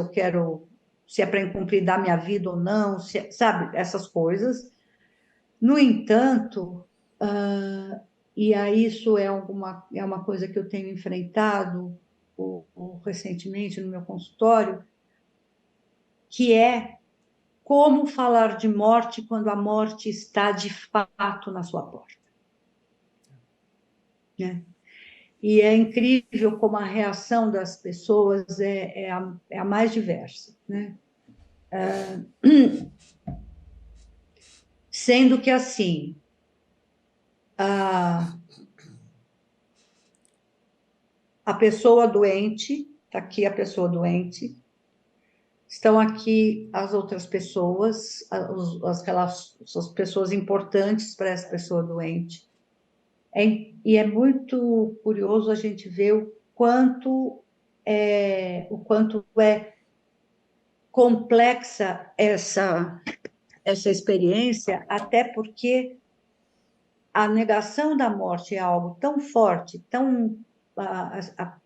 é para encumpridar minha vida ou não, sabe, essas coisas. No entanto, e aí isso é uma coisa que eu tenho enfrentado recentemente no meu consultório, que é como falar de morte quando a morte está de fato na sua porta, né? E é incrível como a reação das pessoas é a mais diversa, né? Sendo que, assim, a pessoa doente, está aqui a pessoa doente, estão aqui as outras pessoas, as pessoas importantes para essa pessoa doente. E é muito curioso a gente ver o quanto é complexa essa experiência, até porque a negação da morte é algo tão forte,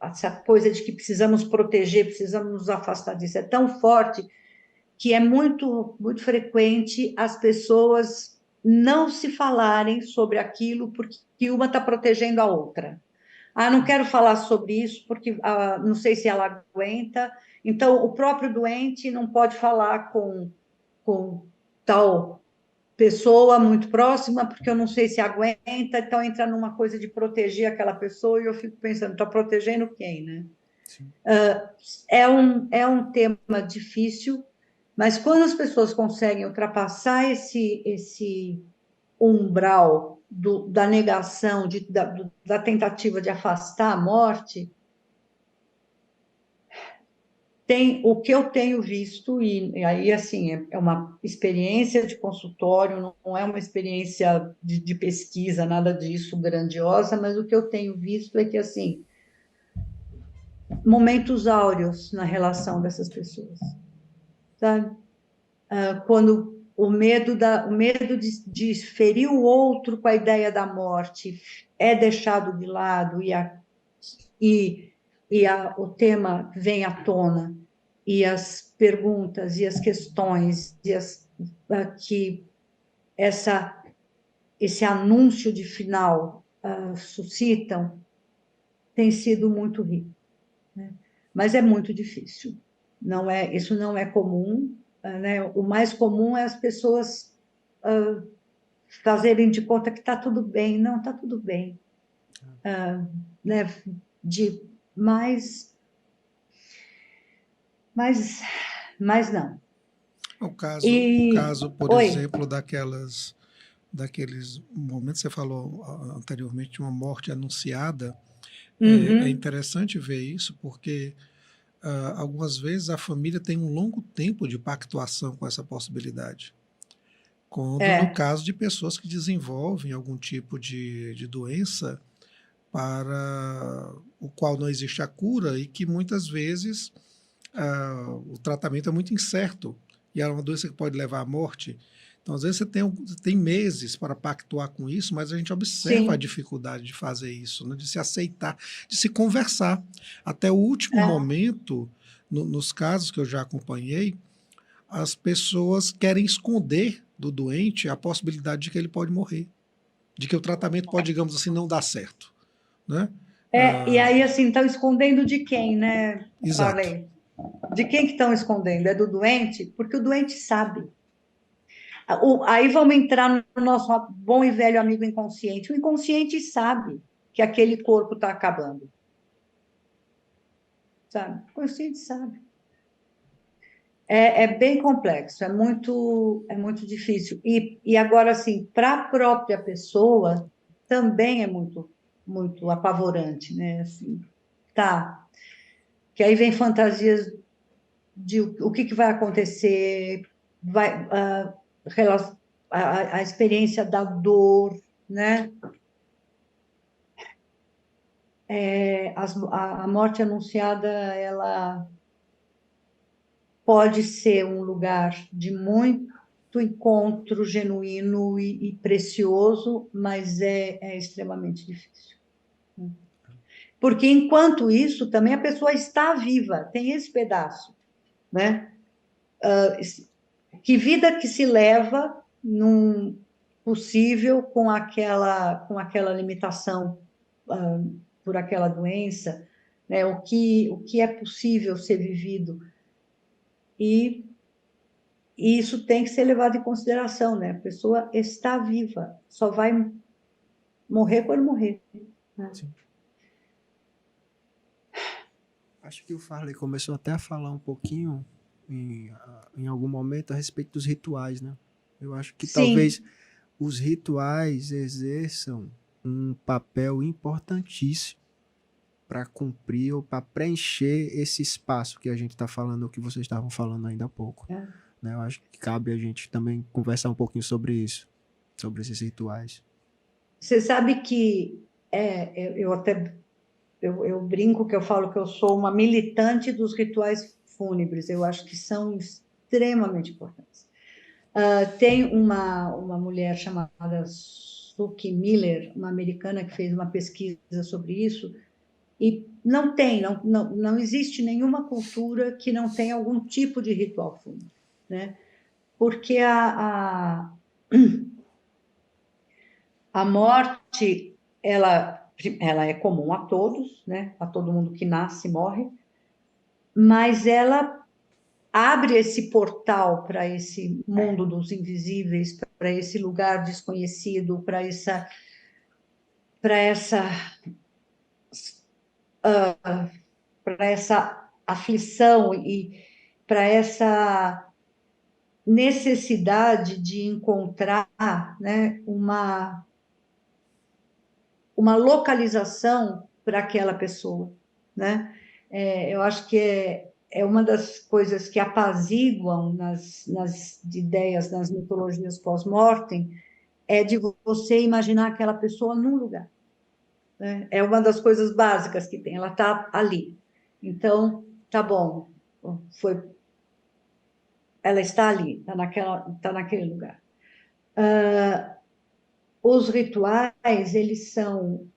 essa coisa de que precisamos proteger, precisamos nos afastar disso, é tão forte que é muito, muito frequente as pessoas não se falarem sobre aquilo porque uma está protegendo a outra. Não quero falar sobre isso porque não sei se ela aguenta. Então, o próprio doente não pode falar com tal pessoa muito próxima, porque eu não sei se aguenta, então entra numa coisa de proteger aquela pessoa, e eu fico pensando, está protegendo quem, né? É um tema difícil, mas quando as pessoas conseguem ultrapassar esse umbral da negação, da tentativa de afastar a morte, tem o que eu tenho visto, e aí, assim, é uma experiência de consultório, não é uma experiência de pesquisa, nada disso grandiosa, mas o que eu tenho visto é que, assim, momentos áureos na relação dessas pessoas, sabe? Quando o medo de ferir o outro com a ideia da morte é deixado de lado o tema vem à tona, e as perguntas e as questões que esse anúncio de final suscitam, tem sido muito rico, né? Mas é muito difícil. Isso não é comum, né? O mais comum é as pessoas fazerem de conta que está tudo bem. Não, está tudo bem. Né? Mas não. O E, caso, por oi. exemplo, daqueles momentos que você falou anteriormente, de uma morte anunciada, é Uhum. interessante ver isso, porque algumas vezes a família tem um longo tempo de pactuação com essa possibilidade. Quando no É, caso de pessoas que desenvolvem algum tipo de doença para o qual não existe a cura e que muitas vezes o tratamento é muito incerto e é uma doença que pode levar à morte. Então, às vezes, você tem meses para pactuar com isso, mas a gente observa a sim. dificuldade de fazer isso, né? De se aceitar, de se conversar. Até o último É. momento, nos casos que eu já acompanhei, as pessoas querem esconder do doente a possibilidade de que ele pode morrer, de que o tratamento pode, digamos assim, não dar certo, né? E aí, assim, estão escondendo de quem, né, Exato. Farley? De quem que estão escondendo? É do doente? Porque o doente sabe. Aí vamos entrar no nosso bom e velho amigo inconsciente. O inconsciente sabe que aquele corpo está acabando, sabe? O inconsciente sabe. É bem complexo, é muito difícil. E agora, assim, para a própria pessoa, também é muito, muito apavorante, né? Assim, tá. Que aí vem fantasias de o que vai acontecer, vai, a experiência da dor, né? A morte anunciada, ela pode ser um lugar de muito encontro genuíno e precioso, mas é extremamente difícil. Porque enquanto isso, também a pessoa está viva, tem esse pedaço, né? Que vida que se leva num possível com aquela limitação por aquela doença, né? O que é possível ser vivido, e isso tem que ser levado em consideração, né? A pessoa está viva, só vai morrer quando morrer, né? Sim. Acho que o Farley começou até a falar um pouquinho em algum momento a respeito dos rituais, né? Eu acho que talvez Sim, os rituais exerçam um papel importantíssimo para cumprir ou para preencher esse espaço que a gente está falando, o que vocês estavam falando ainda há pouco. é. Né? Eu acho que cabe a gente também conversar um pouquinho sobre isso, sobre esses rituais. Você sabe que eu brinco que eu falo que eu sou uma militante dos rituais fúnebres. Eu acho que são extremamente importantes. Tem uma mulher chamada Suki Miller, uma americana, que fez uma pesquisa sobre isso, e não existe nenhuma cultura que não tenha algum tipo de ritual fúnebre, né? Porque a morte, ela é comum a todos, né? A todo mundo que nasce morre, mas ela abre esse portal para esse mundo dos invisíveis, para esse lugar desconhecido, para essa para essa aflição e para essa necessidade de encontrar, né, uma localização para aquela pessoa, né? Eu acho que é uma das coisas que apaziguam nas ideias, nas mitologias pós-mortem, é de você imaginar aquela pessoa num lugar, né? É uma das coisas básicas que tem, ela está ali. Então, tá bom, foi, ela está ali, está naquele lugar. Os rituais, eles são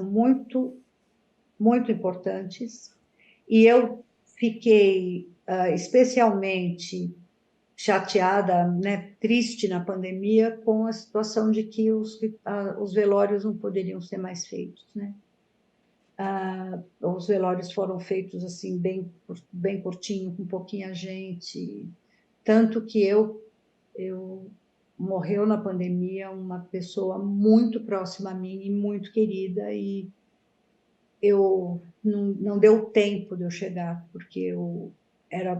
muito, muito importantes, e eu fiquei especialmente chateada, né, triste na pandemia com a situação de que os velórios não poderiam ser mais feitos, né? Os velórios foram feitos assim bem curtinho, com pouquinha gente, tanto que eu morreu na pandemia uma pessoa muito próxima a mim e muito querida, e eu não deu tempo de eu chegar, porque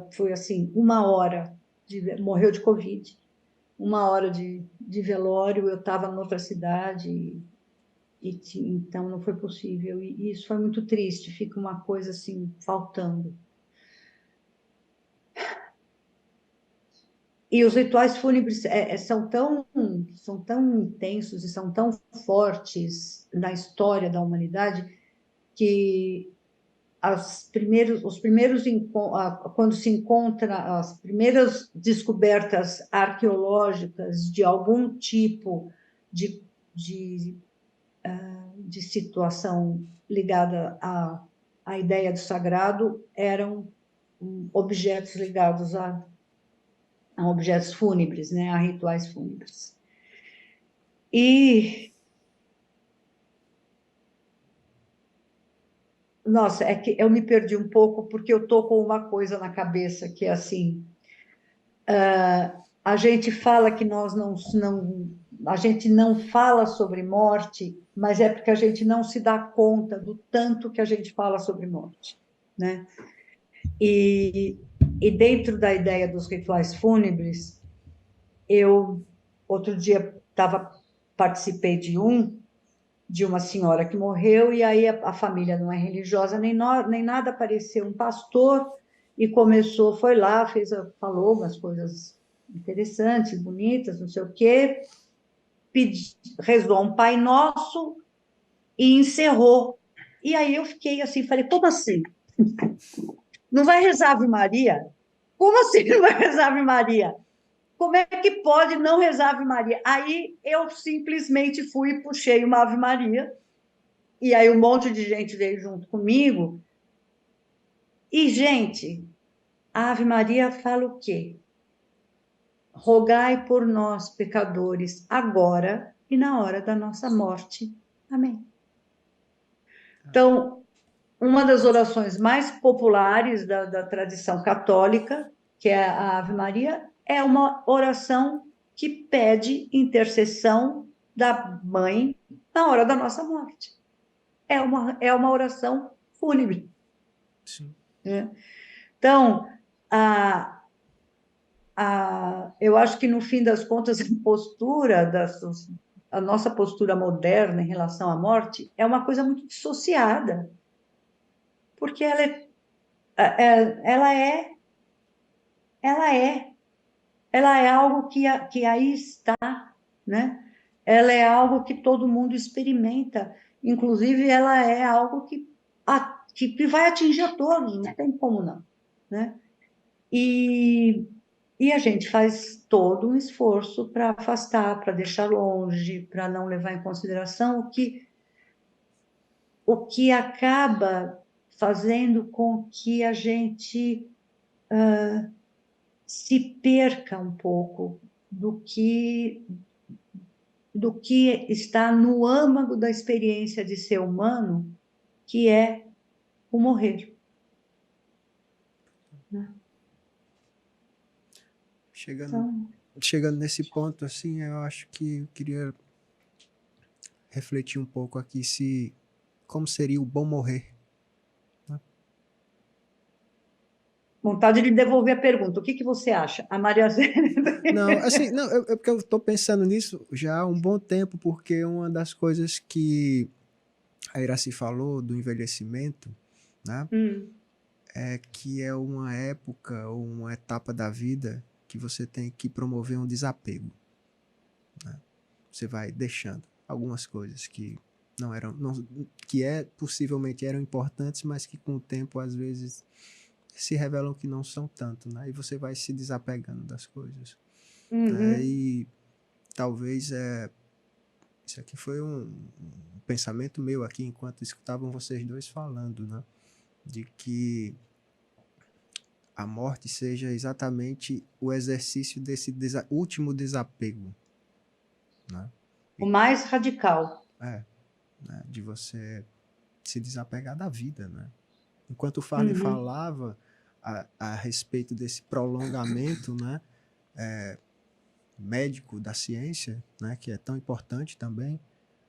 foi assim, uma hora, morreu de Covid, uma hora de velório, eu estava em outra cidade, então não foi possível, e isso foi muito triste, fica uma coisa assim, faltando. E os rituais fúnebres são tão intensos e são tão fortes na história da humanidade que quando se encontra as primeiras descobertas arqueológicas de algum tipo de, de, de situação ligada à ideia do sagrado, eram objetos ligados a objetos fúnebres, né, a rituais fúnebres. E, nossa, é que eu me perdi um pouco porque eu tô com uma coisa na cabeça que é assim, a gente fala que a gente não fala sobre morte, mas é porque a gente não se dá conta do tanto que a gente fala sobre morte, né? E, e dentro da ideia dos rituais fúnebres, eu outro dia participei de uma senhora que morreu, e aí a família não é religiosa nem nada, apareceu um pastor e foi lá, falou umas coisas interessantes, bonitas, não sei o quê, rezou um Pai Nosso e encerrou. E aí eu fiquei assim, falei, como assim? Não vai rezar Ave Maria? Como assim não vai rezar Ave Maria? Como é que pode não rezar Ave Maria? Aí eu simplesmente fui e puxei uma Ave Maria, e aí um monte de gente veio junto comigo. E, gente, a Ave Maria fala o quê? Rogai por nós, pecadores, agora e na hora da nossa morte. Amém. Então, uma das orações mais populares da tradição católica, que é a Ave Maria, é uma oração que pede intercessão da mãe na hora da nossa morte. É uma oração fúnebre. Sim. Né? Então, eu acho que, no fim das contas, a nossa postura moderna em relação à morte é uma coisa muito dissociada, porque ela é, ela é, ela é algo que aí está, né? Ela é algo que todo mundo experimenta, inclusive ela é algo que vai atingir a todos, não tem como não, né? E a gente faz todo um esforço para afastar, para deixar longe, para não levar em consideração o que acaba fazendo com que a gente se perca um pouco do que está no âmago da experiência de ser humano, que é o morrer. Né? Chegando nesse ponto, assim, eu acho que eu queria refletir um pouco aqui como seria o bom morrer. Né? Vontade de devolver a pergunta. O que você acha? A Maria Zélia... Não, assim, não, porque eu estou pensando nisso já há um bom tempo, porque uma das coisas que a Iraci falou do envelhecimento, né, é que é uma época ou uma etapa da vida que você tem que promover um desapego. Né? Você vai deixando algumas coisas que não eram, não, que possivelmente eram importantes, mas que com o tempo às vezes se revelam que não são tanto, né? E você vai se desapegando das coisas. Né? E talvez isso aqui foi um pensamento meu aqui enquanto escutavam vocês dois falando, né? De que a morte seja exatamente o exercício desse último desapego, né? O mais radical. Né? De você se desapegar da vida, né? Enquanto o Farley falava a respeito desse prolongamento, né, médico da ciência, né, que é tão importante também,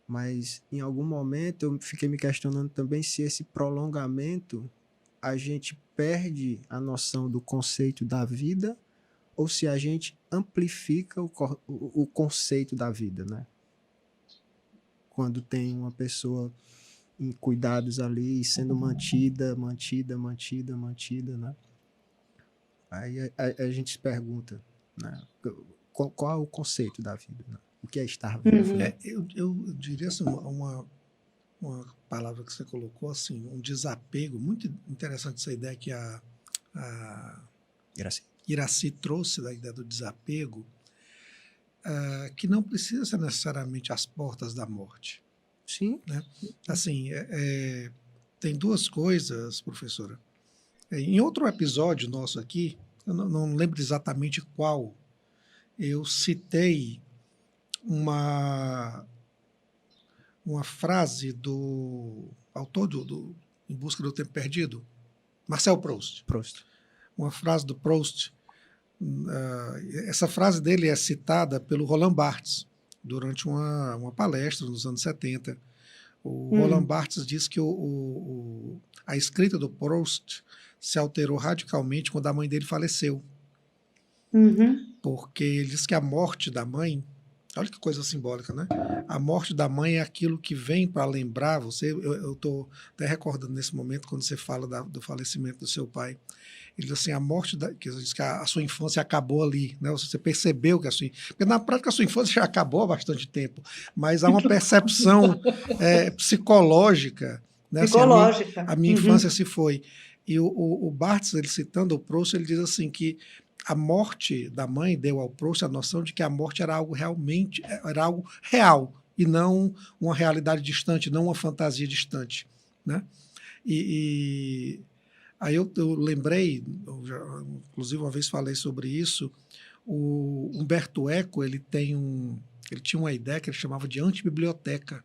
mas em algum momento eu fiquei me questionando também se esse prolongamento a gente perde a noção do conceito da vida ou se a gente amplifica o conceito da vida, né? Quando tem uma pessoa em cuidados ali, sendo mantida, né? Aí a gente se pergunta, né? Qual é o conceito da vida? Né? O que é estar vivo? Eu diria assim, uma palavra que você colocou, assim, um desapego, muito interessante essa ideia que a Iracy trouxe, da ideia do desapego, que não precisa ser necessariamente às portas da morte. Sim. Né? Assim, tem duas coisas, professora. Em outro episódio nosso aqui, eu não lembro exatamente qual, eu citei uma frase do autor do Em Busca do Tempo Perdido, Marcel Proust. Uma frase do Proust. Essa frase dele é citada pelo Roland Barthes durante uma palestra nos anos 70. O Roland Barthes diz que a escrita do Proust se alterou radicalmente quando a mãe dele faleceu. Porque ele diz que a morte da mãe, olha que coisa simbólica, né? A morte da mãe é aquilo que vem para lembrar você. Eu estou até recordando nesse momento, quando você fala do falecimento do seu pai. Ele diz assim, a morte, que diz que a sua infância acabou ali, né? Você percebeu que a sua... Porque na prática a sua infância já acabou há bastante tempo, mas há uma percepção psicológica, né? Psicológica. Assim, a minha infância se foi. E o Barthes, ele citando o Proust, ele diz assim que a morte da mãe deu ao Proust a noção de que a morte era algo realmente, era algo real, e não uma realidade distante, não uma fantasia distante, né? Aí eu lembrei, inclusive uma vez falei sobre isso, o Umberto Eco, ele tinha uma ideia que ele chamava de antibiblioteca,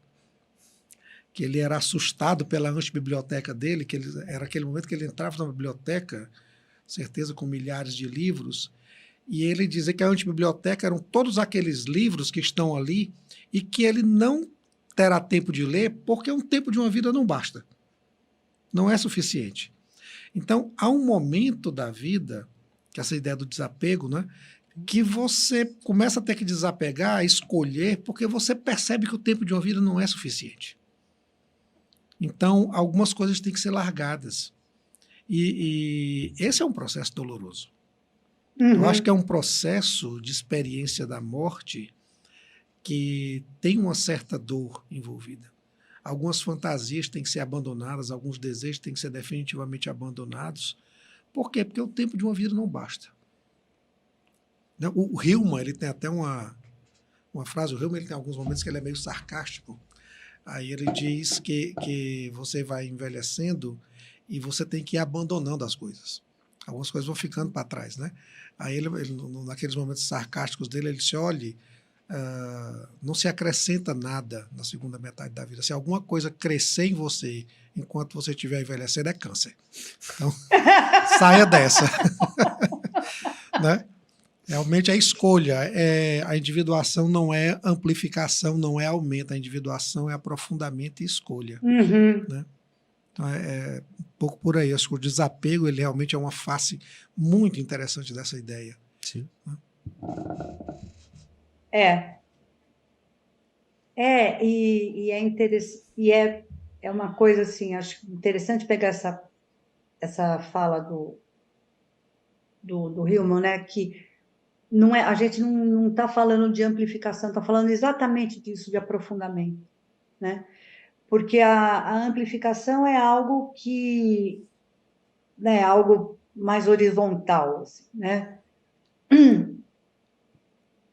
que ele era assustado pela antibiblioteca dele, que era aquele momento que ele entrava na biblioteca, certeza com milhares de livros, e ele dizia que a antibiblioteca eram todos aqueles livros que estão ali e que ele não terá tempo de ler porque um tempo de uma vida não basta, não é suficiente. Então, há um momento da vida, que é essa ideia do desapego, né, que você começa a ter que desapegar, a escolher, porque você percebe que o tempo de uma vida não é suficiente. Então, algumas coisas têm que ser largadas. E esse é um processo doloroso. Eu acho que é um processo de experiência da morte que tem uma certa dor envolvida. Algumas fantasias têm que ser abandonadas, alguns desejos têm que ser definitivamente abandonados. Por quê? Porque o tempo de uma vida não basta. O Hillman, ele tem até uma frase, o Hillman ele tem alguns momentos que ele é meio sarcástico. Aí ele diz que você vai envelhecendo e você tem que ir abandonando as coisas. Algumas coisas vão ficando para trás, né? Aí ele, naqueles momentos sarcásticos dele, ele disse, olhe, não se acrescenta nada na segunda metade da vida. Se alguma coisa crescer em você enquanto você estiver envelhecendo, é câncer. Então, saia dessa. Né? Realmente é escolha. A individuação não é amplificação, não é aumento. A individuação é aprofundamento e escolha. Né? Então, é um pouco por aí. Acho que o desapego ele realmente é uma face muito interessante dessa ideia. Sim. Né? E é interessante, e é uma coisa assim, acho interessante pegar essa fala do Hillman, né, que não é, a gente não está falando de amplificação, está falando exatamente disso, de aprofundamento, né? porque a amplificação é algo que, né, algo mais horizontal, assim, né?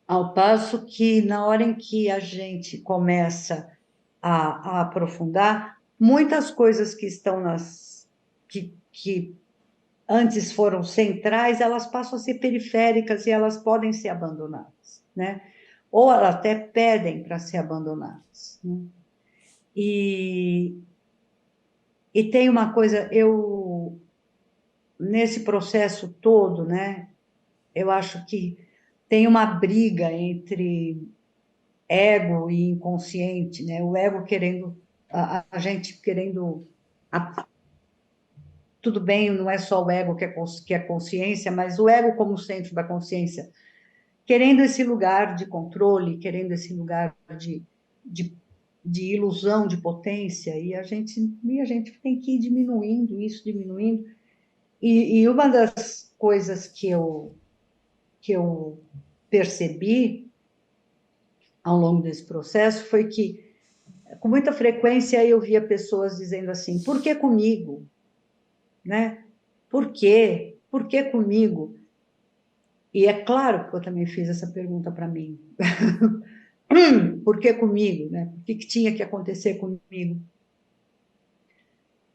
Ao passo que, na hora em que a gente começa a aprofundar, muitas coisas que estão que antes foram centrais, elas passam a ser periféricas e elas podem ser abandonadas, né? Ou elas até pedem para ser abandonadas, né? E, e tem uma coisa, nesse processo todo, né, eu acho que tem uma briga entre ego e inconsciente, né? O ego querendo, a gente querendo. Tudo bem, não é só o ego que é consciência, mas o ego como centro da consciência, querendo esse lugar de controle, querendo esse lugar de, de ilusão de potência, e a gente tem que ir diminuindo isso, diminuindo. E uma das coisas que eu percebi ao longo desse processo foi que, com muita frequência, eu via pessoas dizendo assim: por que comigo? Né? Por quê? Por que comigo? E é claro que eu também fiz essa pergunta para mim. Por que comigo? Né? Por que tinha que acontecer comigo?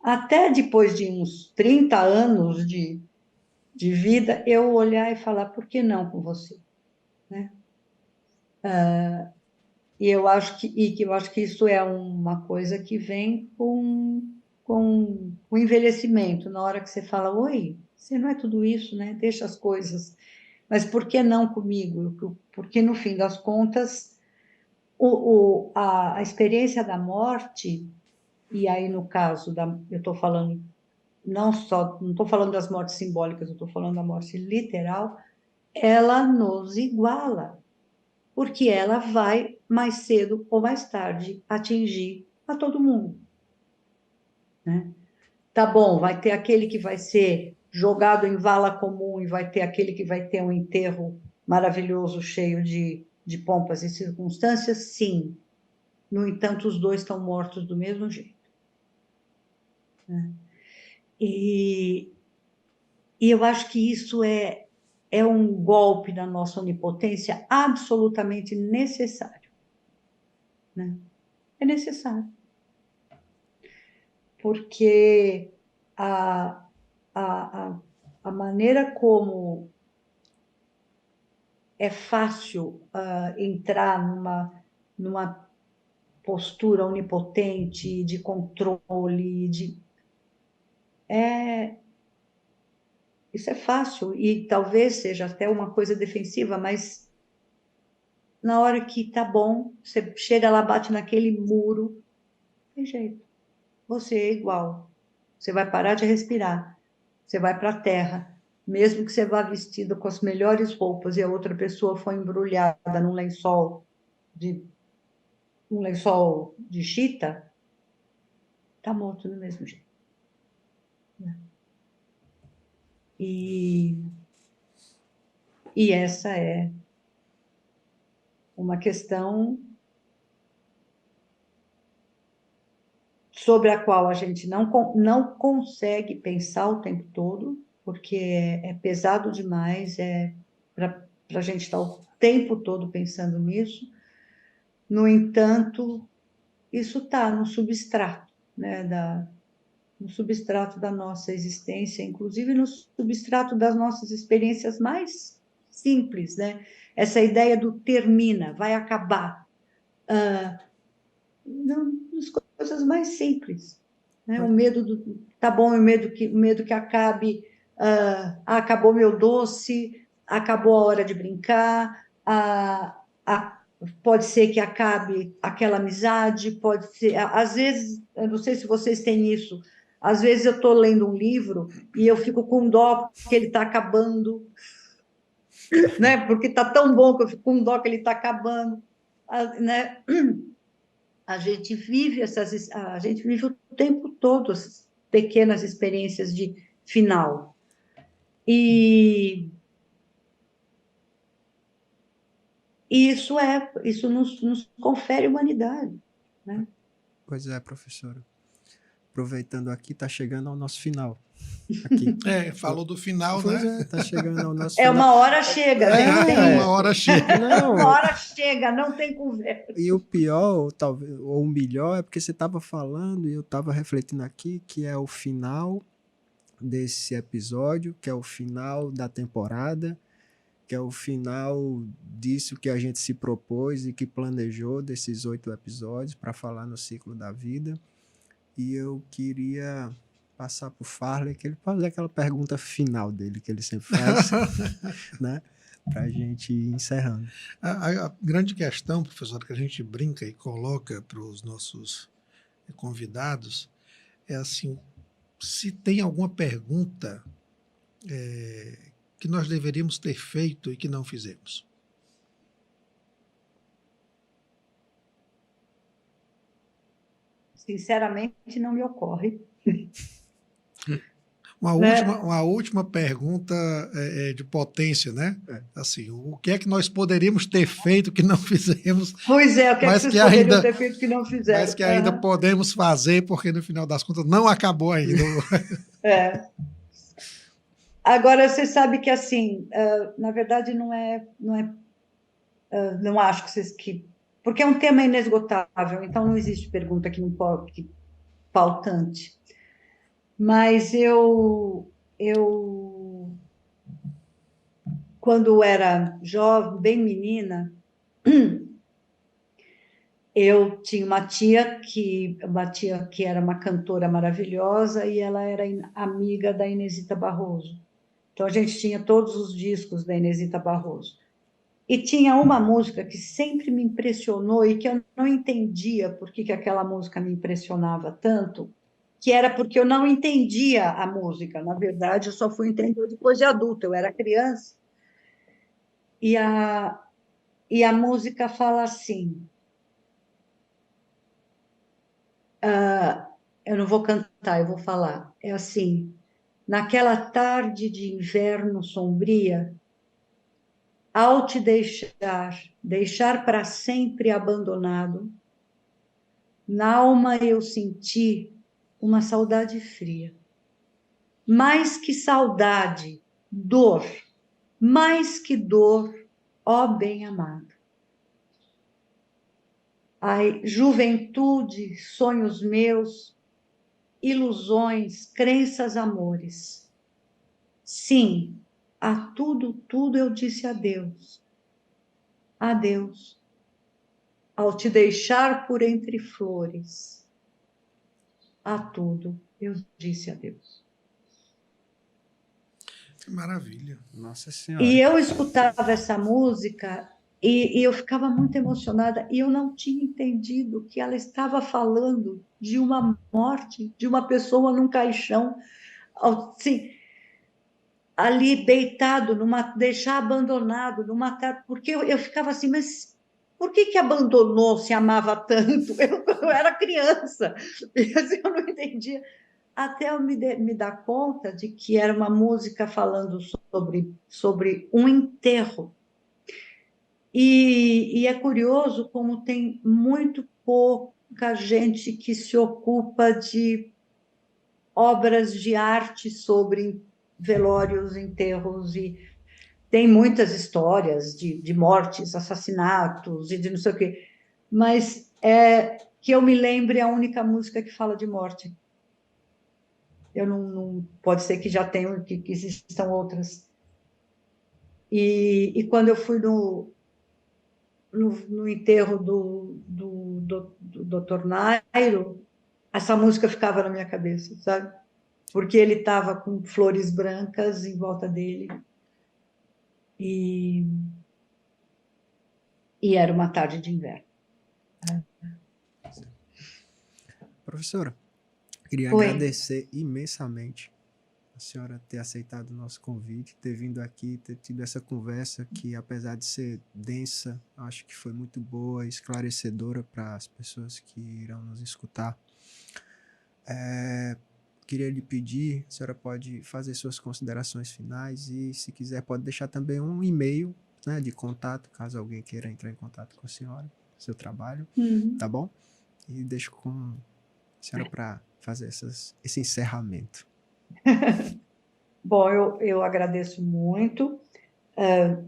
Até depois de uns 30 anos de vida, eu olhar e falar: por que não com você? Né? E eu acho que isso é uma coisa que vem com o envelhecimento, na hora que você fala: oi, você não é tudo isso, né? Deixa as coisas. Mas por que não comigo? Porque, no fim das contas, a experiência da morte, e aí no caso, eu estou falando não estou falando das mortes simbólicas, eu estou falando da morte literal, ela nos iguala, porque ela vai, mais cedo ou mais tarde, atingir a todo mundo. Né? Tá bom, vai ter aquele que vai ser jogado em vala comum e vai ter aquele que vai ter um enterro maravilhoso, cheio de pompas e circunstâncias, sim. No entanto, os dois estão mortos do mesmo jeito. Né? E, e eu acho que isso é um golpe da nossa onipotência absolutamente necessário. Né? É necessário. Porque a, a maneira como é fácil entrar numa postura onipotente, de controle, isso é fácil e talvez seja até uma coisa defensiva, mas na hora que tá bom, você chega lá, bate naquele muro, tem jeito. Você é igual. Você vai parar de respirar. Você vai para a terra. Mesmo que você vá vestido com as melhores roupas e a outra pessoa foi embrulhada de, num lençol de chita, tá morto do mesmo jeito. E, e essa é uma questão sobre a qual a gente não consegue pensar o tempo todo, porque é pesado demais, para a gente estar o tempo todo pensando nisso. No entanto, isso está no substrato, né, no substrato da nossa existência, inclusive no substrato das nossas experiências mais simples, né? Essa ideia do termina, vai acabar. Não, as coisas mais simples. Né? O medo tá bom, o medo que acabe, acabou meu doce, acabou a hora de brincar, pode ser que acabe aquela amizade, pode ser, às vezes, eu não sei se vocês têm isso, às vezes eu estou lendo um livro e eu fico com dó que ele está acabando, né? Porque está tão bom que eu fico com dó que ele está acabando, né? A gente vive o tempo todo essas pequenas experiências de final. E isso nos confere humanidade, né? Pois é, professora. Aproveitando aqui, está chegando ao nosso final. Aqui. Falou do final, Pois né? está chegando ao nosso É final. uma hora chega, gente. Uma hora chega. Não, Uma hora chega, não tem conversa. e o pior, ou talvez, ou o melhor, é porque você estava falando e eu estava refletindo aqui que é o final desse episódio, que é o final da temporada, que é o final disso que a gente se propôs e que planejou, desses 8 episódios, para falar no ciclo da vida. E eu queria passar para o Farley, que ele fazer aquela pergunta final dele, que ele sempre faz, né? Para a gente ir encerrando. A grande questão, professor, que a gente brinca e coloca para os nossos convidados é assim, se tem alguma pergunta que nós deveríamos ter feito e que não fizemos. Sinceramente, não me ocorre. Uma última pergunta de potência, né? Assim, o que é que nós poderíamos ter feito que não fizemos? Pois é, o que é que vocês poderiam ter feito que não fizeram? Mas que ainda podemos fazer, porque no final das contas não acabou ainda. Agora, você sabe que, assim, na verdade, não acho que vocês que... Porque é um tema inesgotável, então não existe pergunta que não pode, pautante. Mas quando era jovem, bem menina, eu tinha uma tia que era uma cantora maravilhosa e ela era amiga da Inesita Barroso. Então, a gente tinha todos os discos da Inesita Barroso. E tinha uma música que sempre me impressionou e que eu não entendia por que aquela música me impressionava tanto, que era porque eu não entendia a música. Na verdade, eu só fui entender depois de adulta, eu era criança. E a música fala assim... eu não vou cantar, eu vou falar. É assim: naquela tarde de inverno sombria, ao te deixar para sempre abandonado, na alma eu senti uma saudade fria. Mais que saudade, dor. Mais que dor, ó bem-amado. Ai, juventude, sonhos meus, ilusões, crenças, amores. Sim, a tudo eu disse adeus. Adeus. Ao te deixar por entre flores, a tudo eu disse adeus. Maravilha. Nossa Senhora. E eu escutava essa música e eu ficava muito emocionada e eu não tinha entendido que ela estava falando de uma morte, de uma pessoa num caixão, assim, ali deitado, deixar abandonado, porque eu ficava assim, mas por que abandonou se amava tanto? Eu era criança, e assim, eu não entendia. Até eu me dar conta de que era uma música falando sobre um enterro. E é curioso como tem muito pouca gente que se ocupa de obras de arte sobre velórios, enterros, e tem muitas histórias de mortes, assassinatos e de não sei o quê, mas que eu me lembre a única música que fala de morte. Eu não pode ser que já tenham, que existam outras. E quando eu fui no enterro do Dr. Nairo, essa música ficava na minha cabeça, sabe? Porque ele estava com flores brancas em volta dele. E era uma tarde de inverno. Professora, queria agradecer imensamente a senhora ter aceitado o nosso convite, ter vindo aqui, ter tido essa conversa que, apesar de ser densa, acho que foi muito boa, esclarecedora para as pessoas que irão nos escutar. Queria lhe pedir, a senhora pode fazer suas considerações finais e, se quiser, pode deixar também um e-mail, né, de contato, caso alguém queira entrar em contato com a senhora, seu trabalho, tá bom? E deixo com a senhora para fazer esse encerramento. Bom, eu agradeço muito.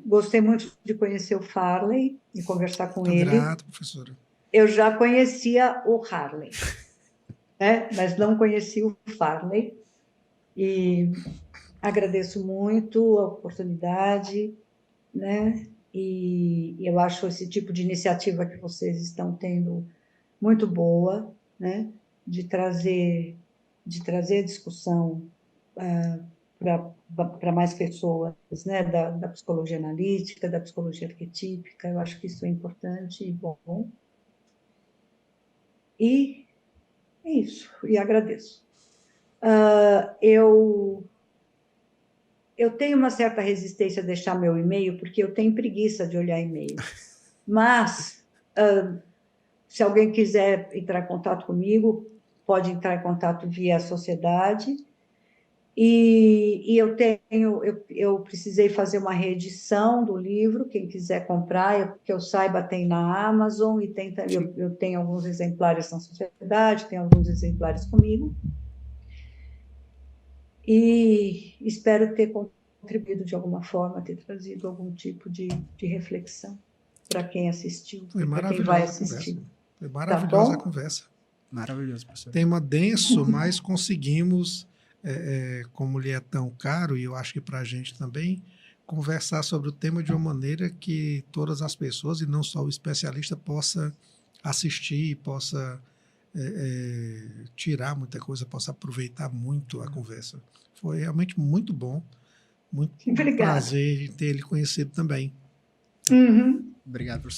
Gostei muito de conhecer o Farley e conversar com Muito ele. grato, professora. Eu já conhecia o Harley, né? Mas não conhecia o Farley. E agradeço muito a oportunidade, né? E eu acho esse tipo de iniciativa que vocês estão tendo muito boa, né? De trazer a discussão para mais pessoas, né? Da psicologia analítica, da psicologia arquetípica. Eu acho que isso é importante e bom. E é isso. E agradeço. Eu tenho uma certa resistência a deixar meu e-mail, porque eu tenho preguiça de olhar e-mail. Mas, se alguém quiser entrar em contato comigo, pode entrar em contato via sociedade. E eu precisei fazer uma reedição do livro, quem quiser comprar, que eu saiba, tem na Amazon, e eu tenho alguns exemplares na sociedade, tenho alguns exemplares comigo. E espero ter contribuído de alguma forma, ter trazido algum tipo de reflexão para quem assistiu, Foi para quem vai maravilhosa a assistir. conversa. Foi maravilhosa a bom? conversa. Maravilhoso, professor. Tema denso, mas conseguimos, como lhe é tão caro, e eu acho que para a gente também, conversar sobre o tema de uma maneira que todas as pessoas, e não só o especialista, possa assistir, possa tirar muita coisa, possa aproveitar muito a conversa. Foi realmente muito bom, muito Obrigada. prazer em ter ele conhecido também. Uhum. Obrigado, professor.